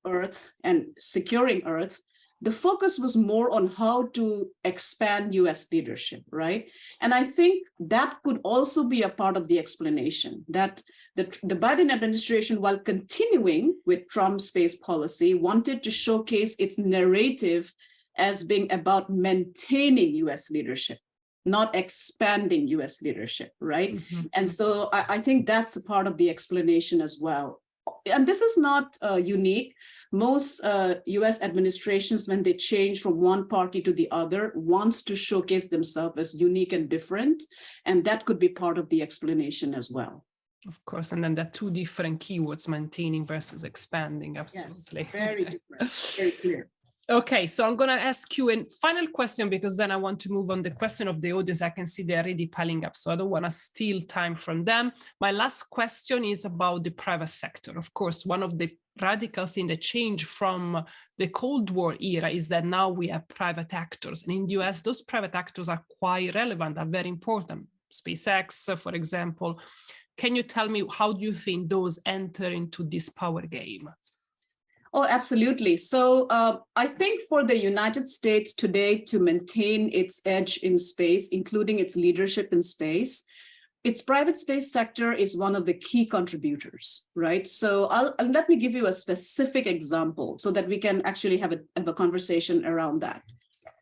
Earth and securing Earth, the focus was more on how to expand US leadership, right? And I think that could also be a part of the explanation that the Biden administration, while continuing with Trump's space policy, wanted to showcase its narrative as being about maintaining US leadership, not expanding US leadership, right? Mm-hmm. And so I think that's a part of the explanation as well. And this is not unique. Most US administrations, when they change from one party to the other, wants to showcase themselves as unique and different. And that could be part of the explanation as well. Of course, and then the two different keywords, maintaining versus expanding, absolutely. Yes, very different, very clear. Okay, so I'm going to ask you a final question, because then I want to move on the question of the audience. I can see they're already piling up, so I don't want to steal time from them. My last question is about the private sector. Of course, one of the radical things that changed from the Cold War era is that now we have private actors. And in the US, those private actors are quite relevant, are very important. SpaceX, for example. Can you tell me, how do you think those enter into this power game? Oh, absolutely. So I think for the United States today to maintain its edge in space, including its leadership in space, its private space sector is one of the key contributors, right? So let me give you a specific example so that we can actually have a conversation around that.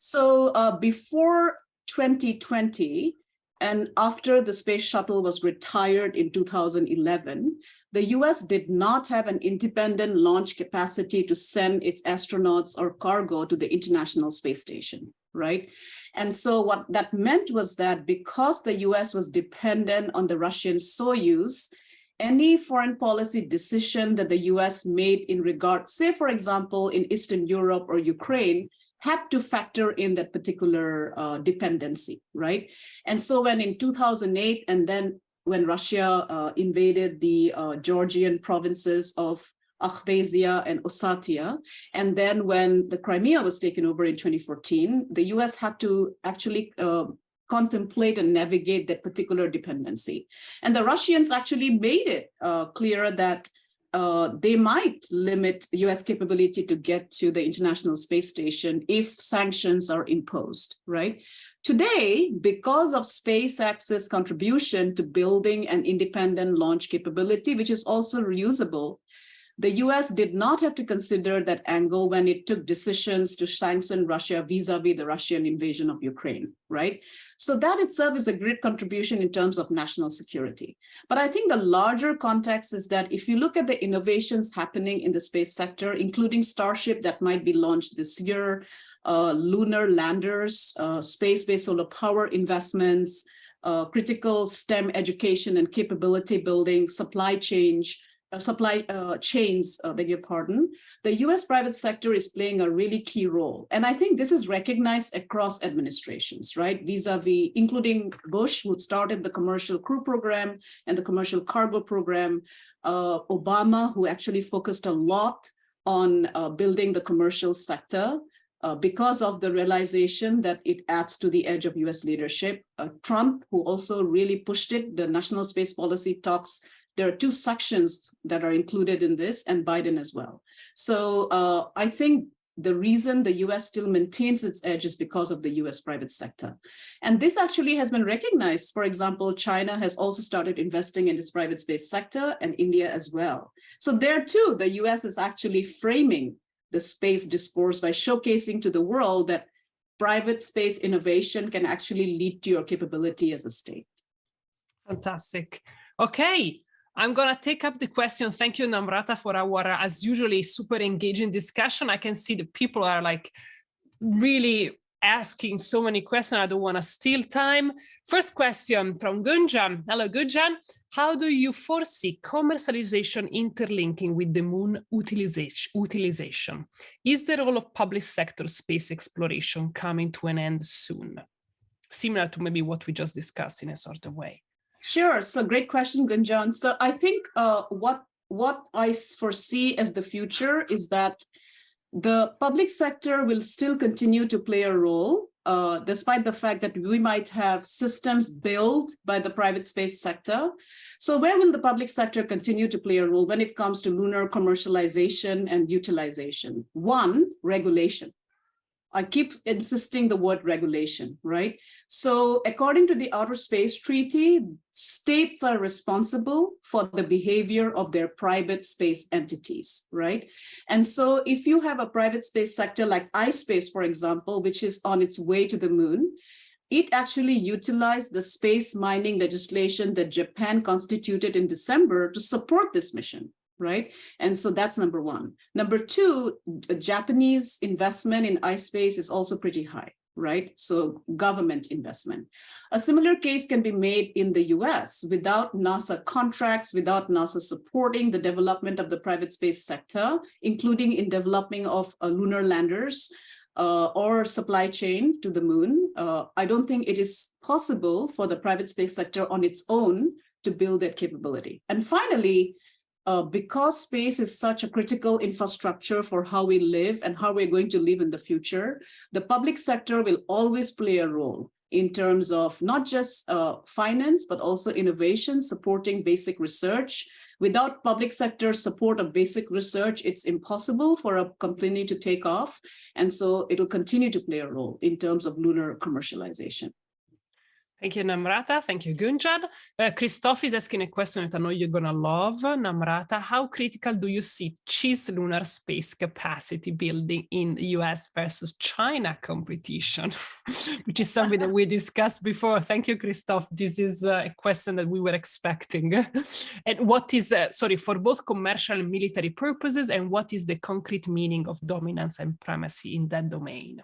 So before 2020, and after the space shuttle was retired in 2011, the US did not have an independent launch capacity to send its astronauts or cargo to the International Space Station, right? And so what that meant was that because the US was dependent on the Russian Soyuz, any foreign policy decision that the US made in regard, say, for example, in Eastern Europe or Ukraine, had to factor in that particular dependency, right? And so when in 2008, and then when Russia invaded the Georgian provinces of Abkhazia and Ossetia, and then when the Crimea was taken over in 2014, the US had to actually contemplate and navigate that particular dependency. And the Russians actually made it clear that they might limit US capability to get to the International Space Station if sanctions are imposed, right? Today, because of SpaceX's contribution to building an independent launch capability, which is also reusable, the US did not have to consider that angle when it took decisions to sanction Russia vis-a-vis the Russian invasion of Ukraine, right? So that itself is a great contribution in terms of national security. But I think the larger context is that if you look at the innovations happening in the space sector, including Starship that might be launched this year, lunar landers, space-based solar power investments, critical STEM education and capability building, supply chains, beg your pardon, the US private sector is playing a really key role. And I think this is recognized across administrations, right? Vis-a-vis, including Bush, who started the commercial crew program and the commercial cargo program, Obama, who actually focused a lot on building the commercial sector, because of the realization that it adds to the edge of US leadership. Trump, who also really pushed it, the national space policy talks. There are two sections that are included in this, and Biden as well. So I think the reason the US still maintains its edge is because of the US private sector. And this actually has been recognized. For example, China has also started investing in its private space sector, and India as well. So there too, the US is actually framing the space discourse by showcasing to the world that private space innovation can actually lead to your capability as a state. Fantastic. Okay. I'm going to take up the question. Thank you, Namrata, for our, as usually, super engaging discussion. I can see the people are like really asking so many questions. I don't want to steal time. First question from Gunjan. Hello, Gunjan. How do you foresee commercialization interlinking with the moon utilization? Is the role of public sector space exploration coming to an end soon? Similar to maybe what we just discussed in a sort of way. Sure. So great question, Gunjan. So I think what I foresee as the future is that the public sector will still continue to play a role, despite the fact that we might have systems built by the private space sector. So where will the public sector continue to play a role when it comes to lunar commercialization and utilization? One, regulation. I keep insisting the word regulation, right? So according to the Outer Space Treaty, states are responsible for the behavior of their private space entities, right? And so if you have a private space sector like iSpace, for example, which is on its way to the moon, it actually utilized the space mining legislation that Japan constituted in December to support this mission. Right. And so that's number one. Number two, Japanese investment in iSpace is also pretty high. Right. So government investment. A similar case can be made in the US without NASA contracts, without NASA supporting the development of the private space sector, including in developing of lunar landers or supply chain to the moon. I don't think it is possible for the private space sector on its own to build that capability. And finally, because space is such a critical infrastructure for how we live and how we're going to live in the future, the public sector will always play a role in terms of not just finance, but also innovation, supporting basic research. Without public sector support of basic research, it's impossible for a company to take off. And so it'll continue to play a role in terms of lunar commercialization. Thank you, Namrata. Thank you, Gunjan. Christoph is asking a question that I know you're going to love. Namrata, how critical do you see cislunar space capacity building in US versus China competition? Which is something that we discussed before. Thank you, Christoph. This is a question that we were expecting. And what is, for both commercial and military purposes, and what is the concrete meaning of dominance and primacy in that domain?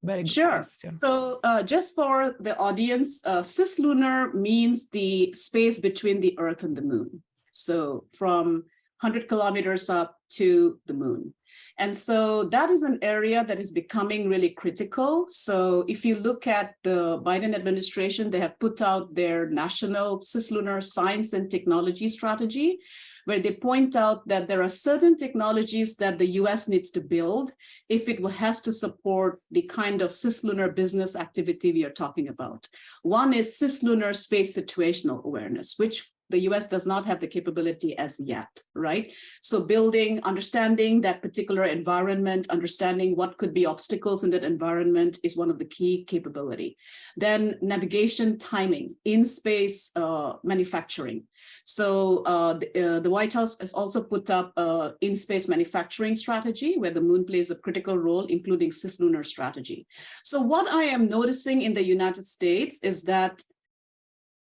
Very good question. So just for the audience, cislunar means the space between the Earth and the moon. So from 100 kilometers up to the moon. And so that is an area that is becoming really critical. So if you look at the Biden administration, they have put out their national cislunar science and technology strategy, where they point out that there are certain technologies that the US needs to build if it has to support the kind of cislunar business activity we are talking about. One is cislunar space situational awareness, which the US does not have the capability as yet, right? So building, understanding that particular environment, understanding what could be obstacles in that environment is one of the key capability. Then navigation timing, in-space manufacturing. So the White House has also put up an in-space manufacturing strategy where the moon plays a critical role, including cislunar strategy. So what I am noticing in the United States is that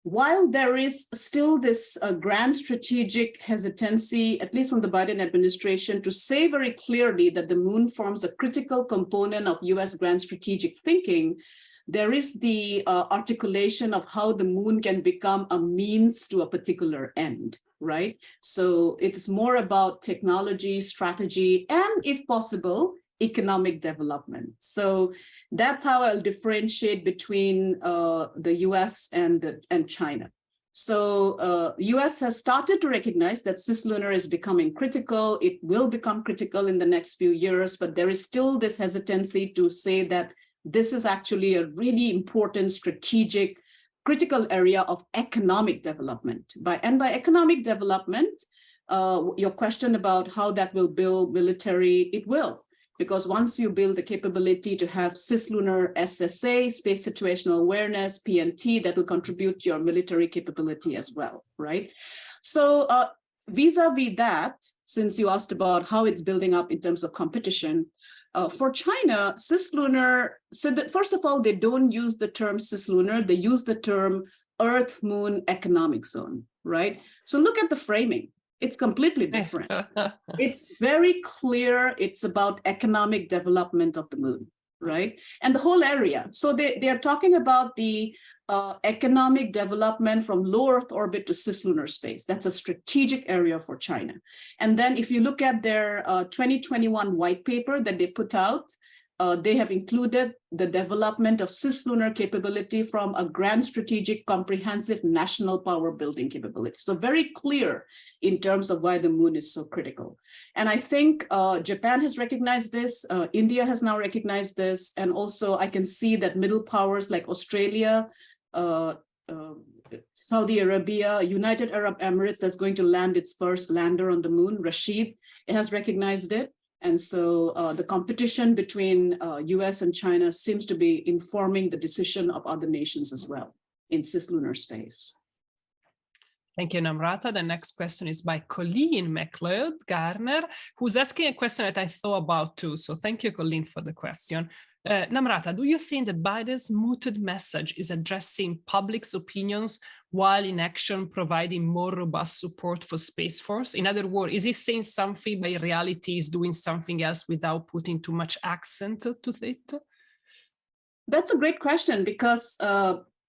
while there is still this grand strategic hesitancy, at least from the Biden administration, to say very clearly that the moon forms a critical component of US grand strategic thinking, there is the articulation of how the moon can become a means to a particular end, right? So it's more about technology, strategy, and if possible, economic development. So that's how I'll differentiate between the US and China. So US has started to recognize that cislunar is becoming critical. It will become critical in the next few years, but there is still this hesitancy to say that this is actually a really important strategic critical area of economic development. By economic development, your question about how that will build military, it will. Because once you build the capability to have cislunar SSA, space situational awareness, PNT, that will contribute to your military capability as well, right? So vis-a-vis that, since you asked about how it's building up in terms of competition, for China, cislunar, so that first of all, they don't use the term cislunar, they use the term Earth-Moon Economic Zone, right? So look at the framing. It's completely different. It's very clear it's about economic development of the moon, right? And the whole area. So they are talking about the economic development from low Earth orbit to cislunar space. That's a strategic area for China. And then if you look at their 2021 white paper that they put out, they have included the development of cislunar capability from a grand strategic comprehensive national power building capability. So very clear in terms of why the moon is so critical. And I think Japan has recognized this, India has now recognized this, and also I can see that middle powers like Australia, Saudi Arabia, United Arab Emirates, that's going to land its first lander on the moon, Rashid, it has recognized it. And so the competition between US and China seems to be informing the decision of other nations as well in cislunar space. Thank you, Namrata. The next question is by Colleen McLeod Garner, who's asking a question that I thought about too. So thank you, Colleen, for the question. Namrata, do you think that Biden's mooted message is addressing public's opinions while in action providing more robust support for Space Force? In other words, is he saying something but in reality is doing something else without putting too much accent to it? That's a great question because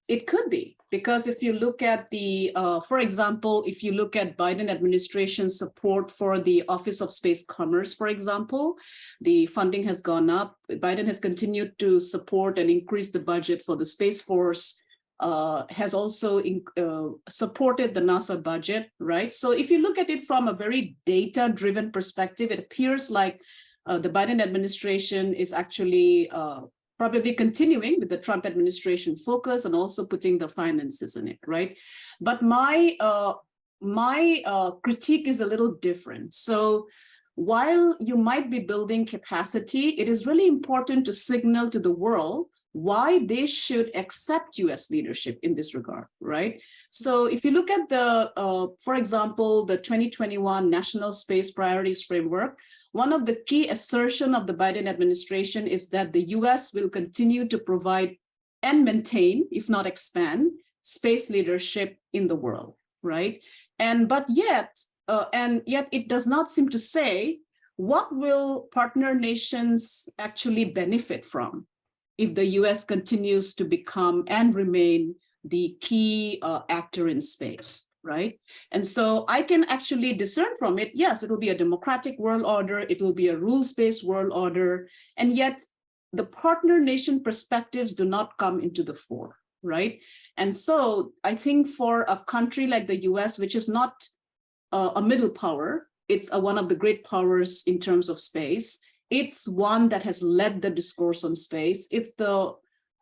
it could be. Because if you look at the, for example, if you look at Biden administration support for the Office of Space Commerce, for example, the funding has gone up. Biden has continued to support and increase the budget for the Space Force, has also supported the NASA budget, right? So if you look at it from a very data-driven perspective, it appears like the Biden administration is actually probably continuing with the Trump administration focus and also putting the finances in it, right? But my critique is a little different. So while you might be building capacity, it is really important to signal to the world why they should accept US leadership in this regard, right? So if you look at the, for example, the 2021 National Space Priorities Framework, one of the key assertions of the Biden administration is that the US will continue to provide and maintain, if not expand, space leadership in the world, right? But yet it does not seem to say what will partner nations actually benefit from if the US continues to become and remain the key actor in space, right? And so I can actually discern from it, yes, it will be a democratic world order, it will be a rules-based world order, and yet the partner nation perspectives do not come into the fore, right? And so I think for a country like the US, which is not a middle power, it's one of the great powers in terms of space, it's one that has led the discourse on space. It's the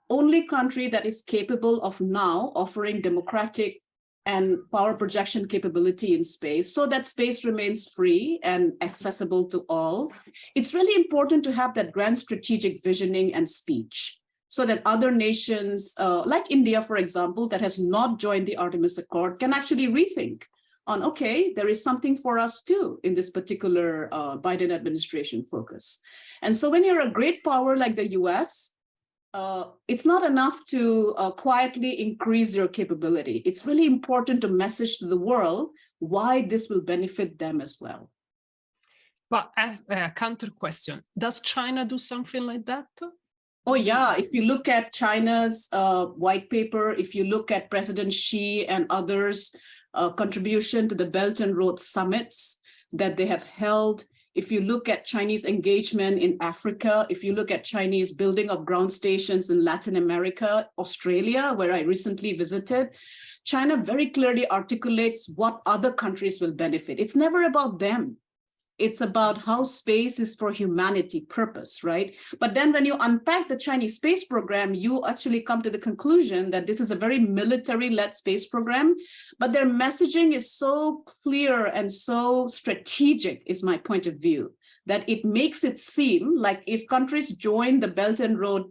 only country that is capable of now offering democratic and power projection capability in space so that space remains free and accessible to all. It's really important to have that grand strategic visioning and speech so that other nations, like India, for example, that has not joined the Artemis Accord, can actually rethink on, okay, there is something for us too in this particular Biden administration focus. And so when you're a great power like the US, it's not enough to quietly increase your capability. It's really important to message to the world why this will benefit them as well. But as a counter question, does China do something like that? Oh yeah, if you look at China's white paper, if you look at President Xi and others' contribution to the Belt and Road summits that they have held, if you look at Chinese engagement in Africa, if you look at Chinese building of ground stations in Latin America, Australia, where I recently visited, China very clearly articulates what other countries will benefit. It's never about them. It's about how space is for humanity purpose, right? But then when you unpack the Chinese space program, you actually come to the conclusion that this is a very military-led space program, but their messaging is so clear and so strategic, is my point of view, that it makes it seem like if countries join the Belt and Road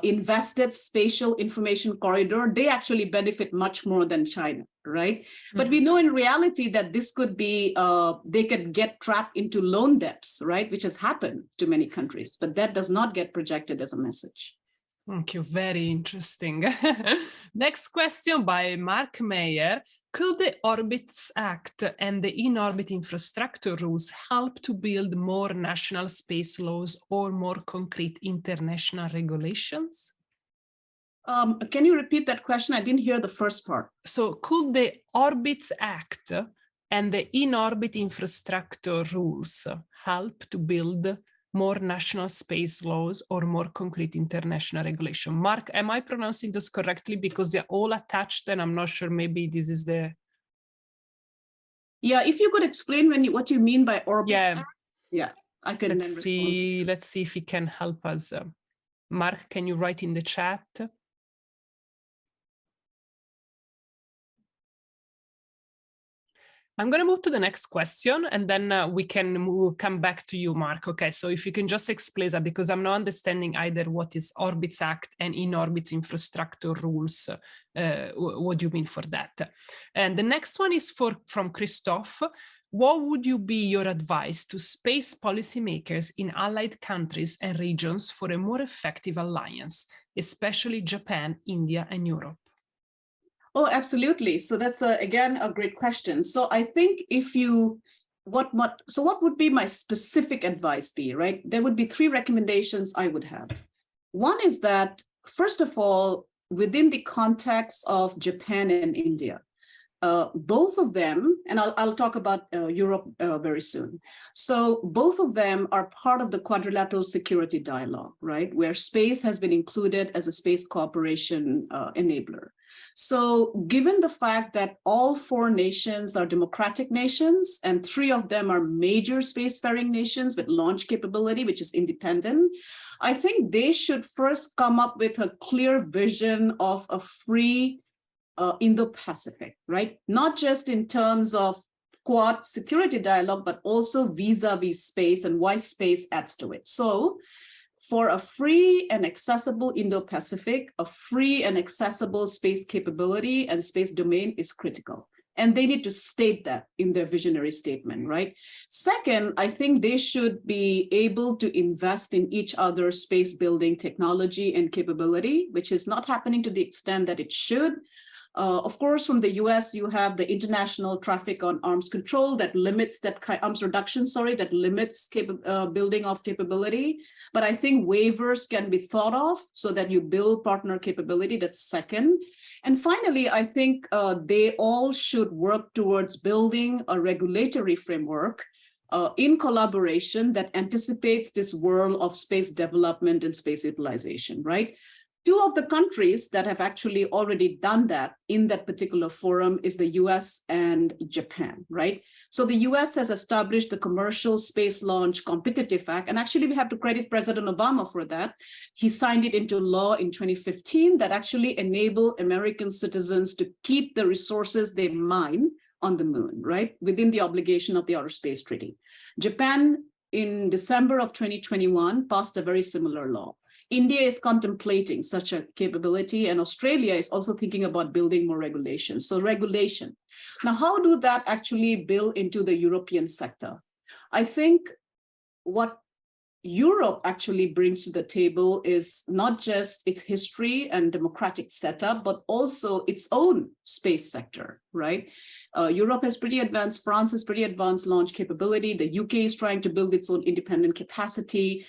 invested spatial information corridor, they actually benefit much more than China, right? Mm-hmm. But we know in reality that this could be, they could get trapped into loan debts, right? Which has happened to many countries, but that does not get projected as a message. Thank you, very interesting. Next question by Mark Mayer. Could the Orbits Act and the in-orbit infrastructure rules help to build more national space laws or more concrete international regulations? Can you repeat that question? I didn't hear the first part. So could the Orbits Act and the in-orbit infrastructure rules help to build more national space laws or more concrete international regulation? Mark, am I pronouncing this correctly? Because they're all attached and I'm not sure, maybe this is the... Yeah, if you could explain what you mean by Orbits Act. Yeah, I can Let's see if he can help us. Mark, can you write in the chat? I'm going to move to the next question, and then we can come back to you, Mark. Okay, so if you can just explain that, because I'm not understanding either what is Orbits Act and in-orbit infrastructure rules. What do you mean for that? And the next one is from Christophe. What would you be your advice to space policymakers in allied countries and regions for a more effective alliance, especially Japan, India, and Europe? Oh, absolutely. So that's again a great question. So I think if you what would be my specific advice be, right? There would be 3 recommendations I would have. One is that, first of all, within the context of Japan and India, both of them, and I'll talk about Europe very soon. So both of them are part of the quadrilateral security dialogue, right? Where space has been included as a space cooperation enabler. So given the fact that all 4 nations are democratic nations and 3 of them are major spacefaring nations with launch capability, which is independent, I think they should first come up with a clear vision of a free Indo-Pacific, right? Not just in terms of Quad security dialogue, but also vis-a-vis space and why space adds to it. So for a free and accessible Indo-Pacific, a free and accessible space capability and space domain is critical. And they need to state that in their visionary statement, right? Second, I think they should be able to invest in each other's space building technology and capability, which is not happening to the extent that it should. Of course, from the US, you have the International Traffic on Arms Control that limits arms reduction, that limits building of capability. But I think waivers can be thought of so that you build partner capability. That's second. And finally, I think they all should work towards building a regulatory framework in collaboration that anticipates this world of space development and space utilization, right? 2 of the countries that have actually already done that in that particular forum is the US and Japan, right? So the US has established the Commercial Space Launch Competitive Act, and actually we have to credit President Obama for that. He signed it into law in 2015 that actually enable American citizens to keep the resources they mine on the moon, right? Within the obligation of the Outer Space Treaty. Japan, in December of 2021, passed a very similar law. India is contemplating such a capability, and Australia is also thinking about building more regulation. So regulation. Now, how do that actually build into the European sector? I think what Europe actually brings to the table is not just its history and democratic setup, but also its own space sector, right? Europe has pretty advanced, France has pretty advanced launch capability. The UK is trying to build its own independent capacity.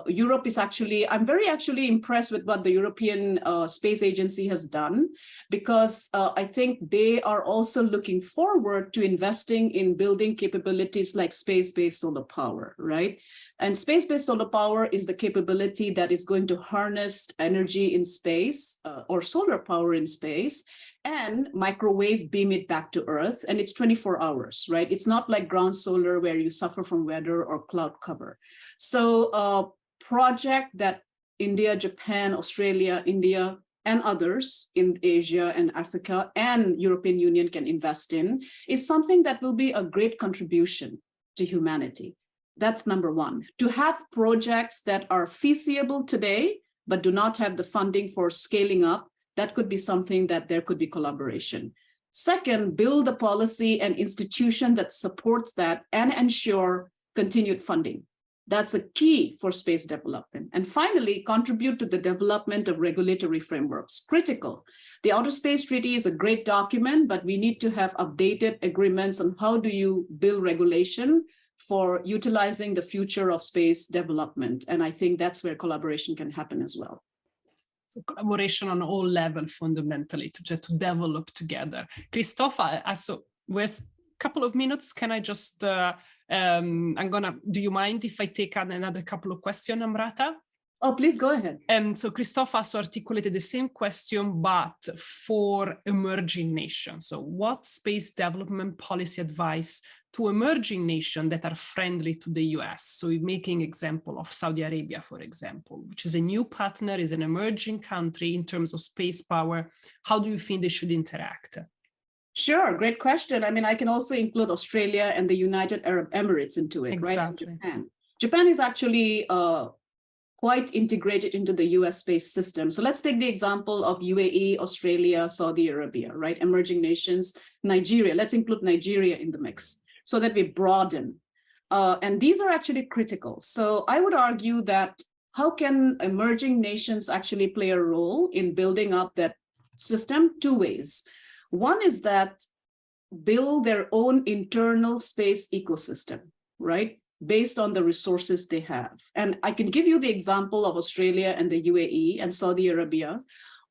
Europe is I'm very impressed with what the European Space Agency has done, because I think they are also looking forward to investing in building capabilities like space-based solar power, right? And space-based solar power is the capability that is going to harness energy in space or solar power in space and microwave beam it back to Earth. And it's 24 hours, right? It's not like ground solar where you suffer from weather or cloud cover. So a project that India, Japan, Australia, India, and others in Asia and Africa and European Union can invest in is something that will be a great contribution to humanity. That's number one. To have projects that are feasible today, but do not have the funding for scaling up, that could be something that there could be collaboration. Second, build a policy and institution that supports that and ensure continued funding. That's a key for space development. And finally, contribute to the development of regulatory frameworks. Critical. The Outer Space Treaty is a great document, but we need to have updated agreements on how do you build regulation for utilizing the future of space development. And I think that's where collaboration can happen as well. So collaboration on all levels, fundamentally, to develop together. Christopher, so with a couple of minutes, can I just... do you mind if I take another couple of questions, Namrata? Oh, please go ahead. So Christophe has articulated the same question, but for emerging nations. So what space development policy advice to emerging nations that are friendly to the US? So we're making example of Saudi Arabia, for example, which is a new partner, is an emerging country in terms of space power. How do you think they should interact? Sure, great question. I mean, I can also include Australia and the United Arab Emirates into it, exactly. Right? Japan. Japan is actually quite integrated into the US space system. So let's take the example of UAE, Australia, Saudi Arabia, right? Emerging nations, Nigeria. Let's include Nigeria in the mix so that we broaden. And these are actually critical. So I would argue that how can emerging nations actually play a role in building up that system? Two ways. One is that build their own internal space ecosystem, right? Based on the resources they have. And I can give you the example of Australia and the UAE and Saudi Arabia.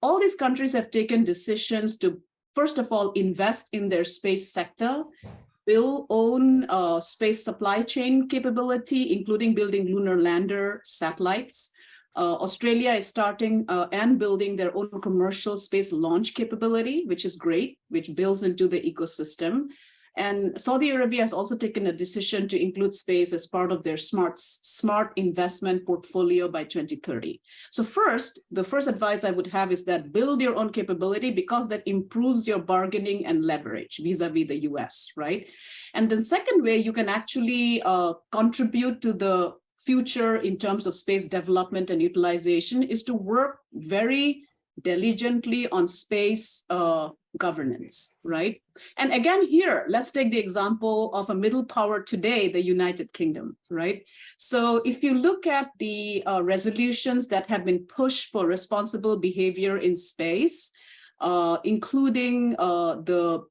All these countries have taken decisions to, first of all, invest in their space sector, build own space supply chain capability, including building lunar lander satellites. Australia is starting and building their own commercial space launch capability, which is great, which builds into the ecosystem. And Saudi Arabia has also taken a decision to include space as part of their smart investment portfolio by 2030. So the first advice I would have is that build your own capability because that improves your bargaining and leverage vis-a-vis the US, right? And then second way, you can actually contribute to the future in terms of space development and utilization is to work very diligently on space governance, right? And again, here, let's take the example of a middle power today, the United Kingdom, right? So if you look at the resolutions that have been pushed for responsible behavior in space, including the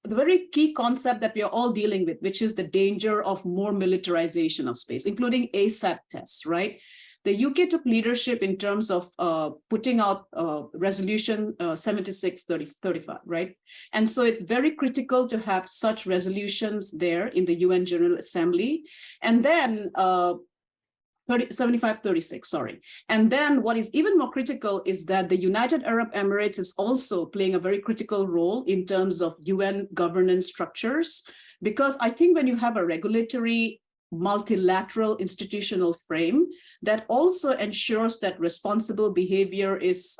very key concept that we are all dealing with, which is the danger of more militarization of space, including ASAT tests, right? The UK took leadership in terms of putting out resolution 7635, right? And so it's very critical to have such resolutions there in the UN General Assembly. And then 7536, sorry. And then what is even more critical is that the United Arab Emirates is also playing a very critical role in terms of UN governance structures, because I think when you have a regulatory multilateral institutional frame that also ensures that responsible behavior is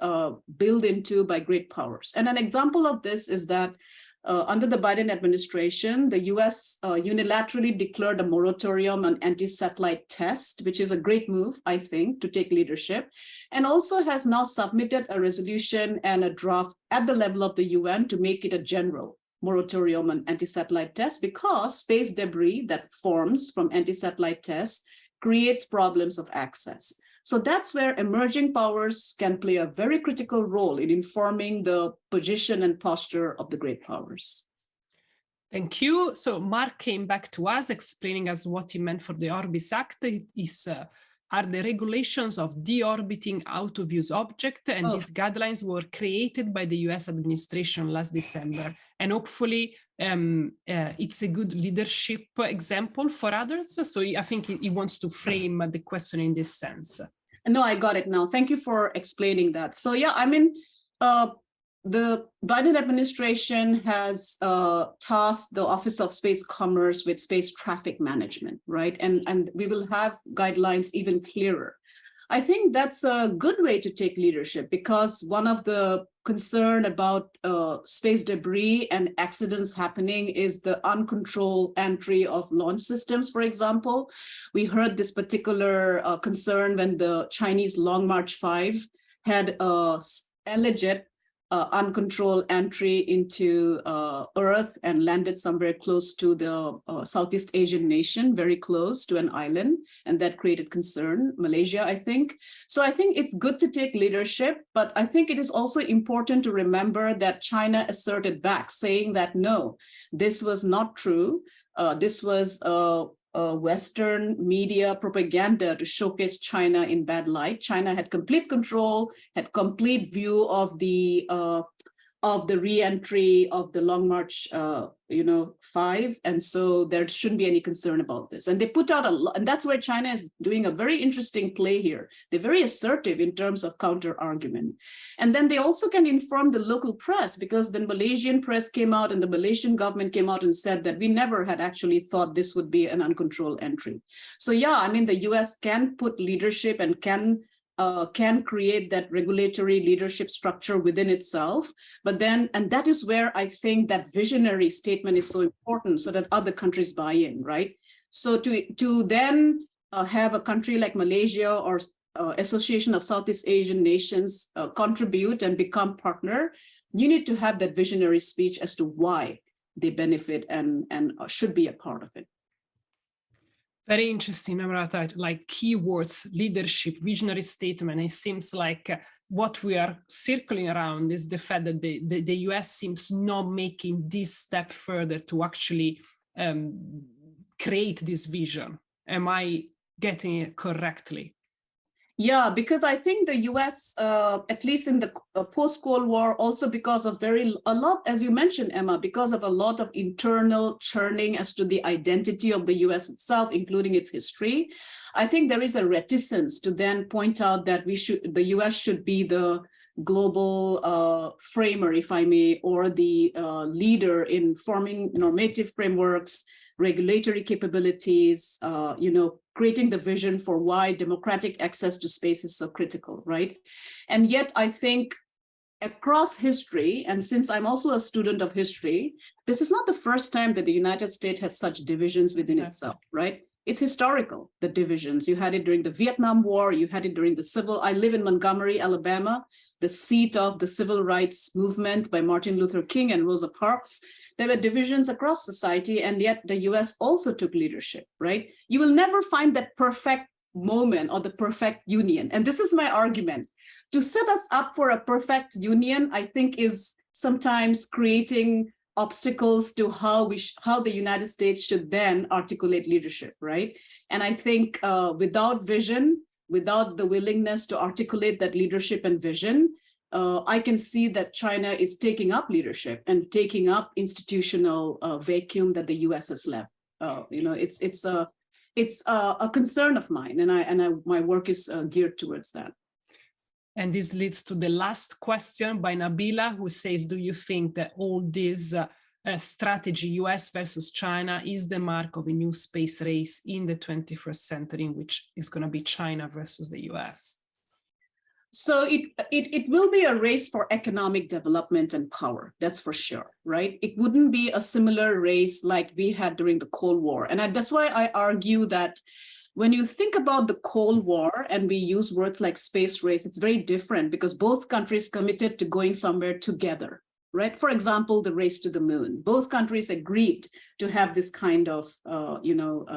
built into by great powers. And an example of this is that under the Biden administration, the US unilaterally declared a moratorium on anti-satellite tests, which is a great move, I think, to take leadership, and also has now submitted a resolution and a draft at the level of the UN to make it a general moratorium on anti-satellite tests, because space debris that forms from anti-satellite tests creates problems of access. So that's where emerging powers can play a very critical role in informing the position and posture of the great powers. Thank you. So Mark came back to us explaining us what he meant for the Orbis Act are the regulations of deorbiting out-of-use object, and these guidelines were created by the US administration last December. And hopefully it's a good leadership example for others. So I think he wants to frame the question in this sense. No, I got it now. Thank you for explaining that. So yeah, I mean, the Biden administration has tasked the Office of Space Commerce with space traffic management, right? And we will have guidelines even clearer. I think that's a good way to take leadership, because one of the concern about space debris and accidents happening is the uncontrolled entry of launch systems, for example. We heard this particular concern when the Chinese Long March 5 had alleged uncontrolled entry into Earth and landed somewhere close to the Southeast Asian nation, very close to an island, and that created concern, Malaysia, I think. So I think it's good to take leadership, but I think it is also important to remember that China asserted back, saying that, no, this was not true. This was Western media propaganda to showcase China in bad light. China had complete control, had complete view of the re-entry of the Long March, 5, and so there shouldn't be any concern about this. And they put out and that's where China is doing a very interesting play here. They're very assertive in terms of counter argument, and then they also can inform the local press, because the Malaysian press came out and the Malaysian government came out and said that we never had actually thought this would be an uncontrolled entry. So yeah, I mean, the US can put leadership and can create that regulatory leadership structure within itself. But then, and that is where I think that visionary statement is so important, so that other countries buy in, right? So to then have a country like Malaysia or Association of Southeast Asian Nations contribute and become partner, you need to have that visionary speech as to why they benefit and should be a part of it. Very interesting, Namrata, like keywords, leadership, visionary statement. It seems like what we are circling around is the fact that the US seems not making this step further to actually create this vision. Am I getting it correctly? Yeah, because I think the US, at least in the post-Cold War, also because of a lot, as you mentioned, Emma, because of a lot of internal churning as to the identity of the US itself, including its history, I think there is a reticence to then point out that the US should be the global framer, if I may, or the leader in forming normative frameworks, regulatory capabilities, creating the vision for why democratic access to space is so critical, right? And yet I think across history, and since I'm also a student of history, this is not the first time that the United States has such divisions within itself, right? It's historical, the divisions. You had it during the Vietnam War, you had it during I live in Montgomery, Alabama, the seat of the civil rights movement by Martin Luther King and Rosa Parks. There were divisions across society, and yet the US also took leadership, right? You will never find that perfect moment or the perfect union. And this is my argument. To set us up for a perfect union, I think, is sometimes creating obstacles to how the United States should then articulate leadership, right? And I think without vision, without the willingness to articulate that leadership and vision, I can see that China is taking up leadership and taking up institutional vacuum that the US has left. It's a concern of mine, and my work is geared towards that. And this leads to the last question by Nabila, who says, do you think that all this strategy, US versus China, is the mark of a new space race in the 21st century, in which is going to be China versus the US? So it will be a race for economic development and power, that's for sure, right? It wouldn't be a similar race like we had during the Cold War. And that's why I argue that when you think about the Cold War and we use words like space race, it's very different because both countries committed to going somewhere together, right? For example, the race to the moon. Both countries agreed to have this kind of,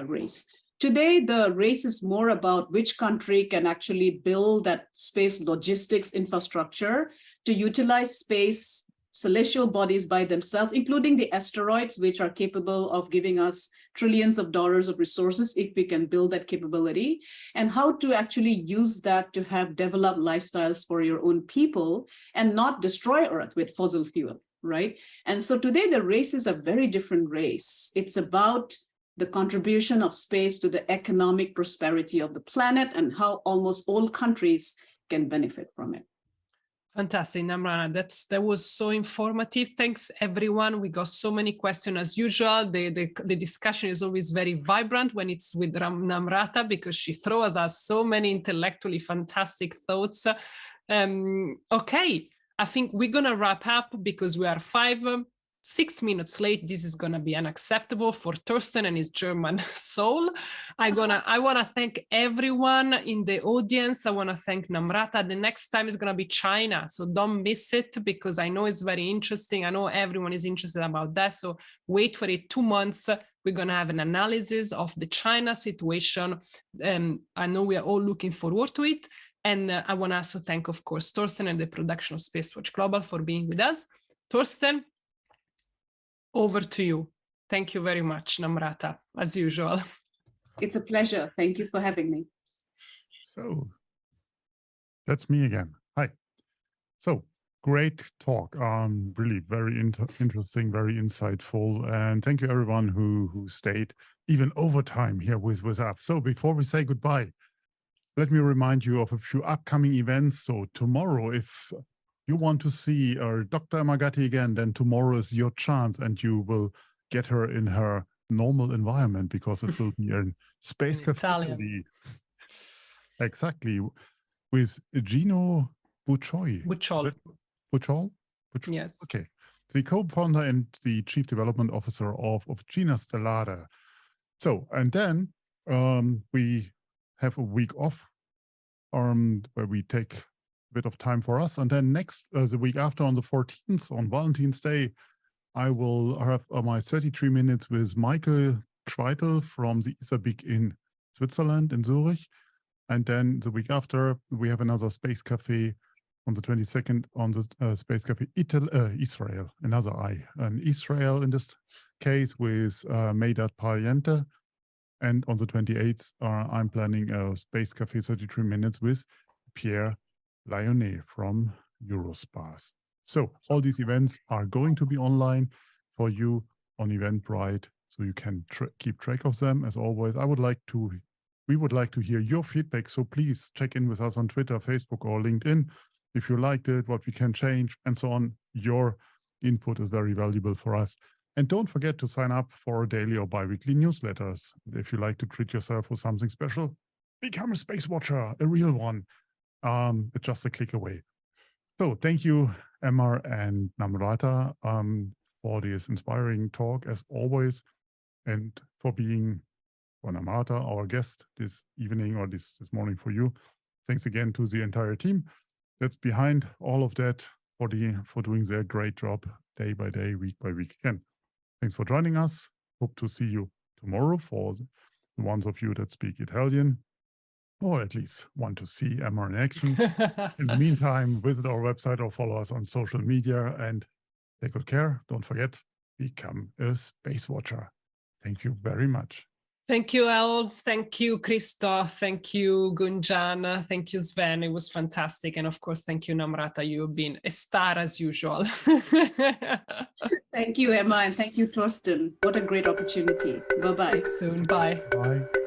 race. Today, the race is more about which country can actually build that space logistics infrastructure to utilize space celestial bodies by themselves, including the asteroids, which are capable of giving us trillions of dollars of resources if we can build that capability, and how to actually use that to have developed lifestyles for your own people and not destroy Earth with fossil fuel, right? And so today, the race is a very different race. It's about the contribution of space to the economic prosperity of the planet and how almost all countries can benefit from it. Fantastic, Namrata. That was so informative. Thanks, everyone. We got so many questions as usual. The discussion is always very vibrant when it's with Namrata because she throws us so many intellectually fantastic thoughts. Okay, I think we're going to wrap up because we are 5 6 minutes late. This is gonna be unacceptable for Thorsten and his German soul. I want to thank everyone in the audience. I want to thank Namrata. The next time is gonna be China, so don't miss it, because I know it's very interesting. I know everyone is interested about that. So wait for it. 2 months. We're gonna have an analysis of the China situation. I know we are all looking forward to it. And I want to also thank, of course, Thorsten and the production of SpaceWatch.Global for being with us. Thorsten, over to you. Thank you very much, Namrata, as usual. It's a pleasure. Thank you for having me. So that's me again. Hi. So great talk. Really very interesting, very insightful. And thank you everyone who stayed even overtime here with us. So before we say goodbye, let me remind you of a few upcoming events. So tomorrow, if you want to see Dr. Emma Gatti again, then tomorrow is your chance, and you will get her in her normal environment, because it will be in Space Café. Exactly, with Gino Buchol. Yes. Okay. The co-founder and the chief development officer of Gina Stellare. So, and then we have a week off where we take bit of time for us, and then the week after, on the 14th, on Valentine's Day, I will have my 33 minutes with Michael Schweitel from the ISABIC in Switzerland, in Zurich. And then the week after, we have another Space Café on the 22nd on the Space Café Israel, another in Israel in this case, with Medad Pariente. And on the 28th, I'm planning a Space Café 33 minutes with Pierre Lyonnais from Eurospace. So all these events are going to be online for you on Eventbrite, so you can keep track of them. As always, we would like to hear your feedback. So please check in with us on Twitter, Facebook, or LinkedIn. If you liked it, what we can change, and so on. Your input is very valuable for us. And don't forget to sign up for our daily or bi-weekly newsletters. If you like to treat yourself with something special, become a space watcher, a real one. It's just a click away. So thank you, Emma and Namrata, for this inspiring talk, as always, and for being, for Namrata, our guest this evening, or this morning for you. Thanks again to the entire team that's behind all of that, for doing their great job day by day, week by week. Again, thanks for joining us. Hope to see you tomorrow for the ones of you that speak Italian, or at least want to see Emma in action. In the meantime, visit our website or follow us on social media, and take good care. Don't forget, become a space watcher. Thank you very much. Thank you, El. Thank you, Christoph. Thank you, Gunjan. Thank you, Sven. It was fantastic. And of course, thank you, Namrata. You've been a star as usual. Thank you, Emma, and thank you, Thorsten. What a great opportunity. Bye-bye. Talk soon. Bye. Bye.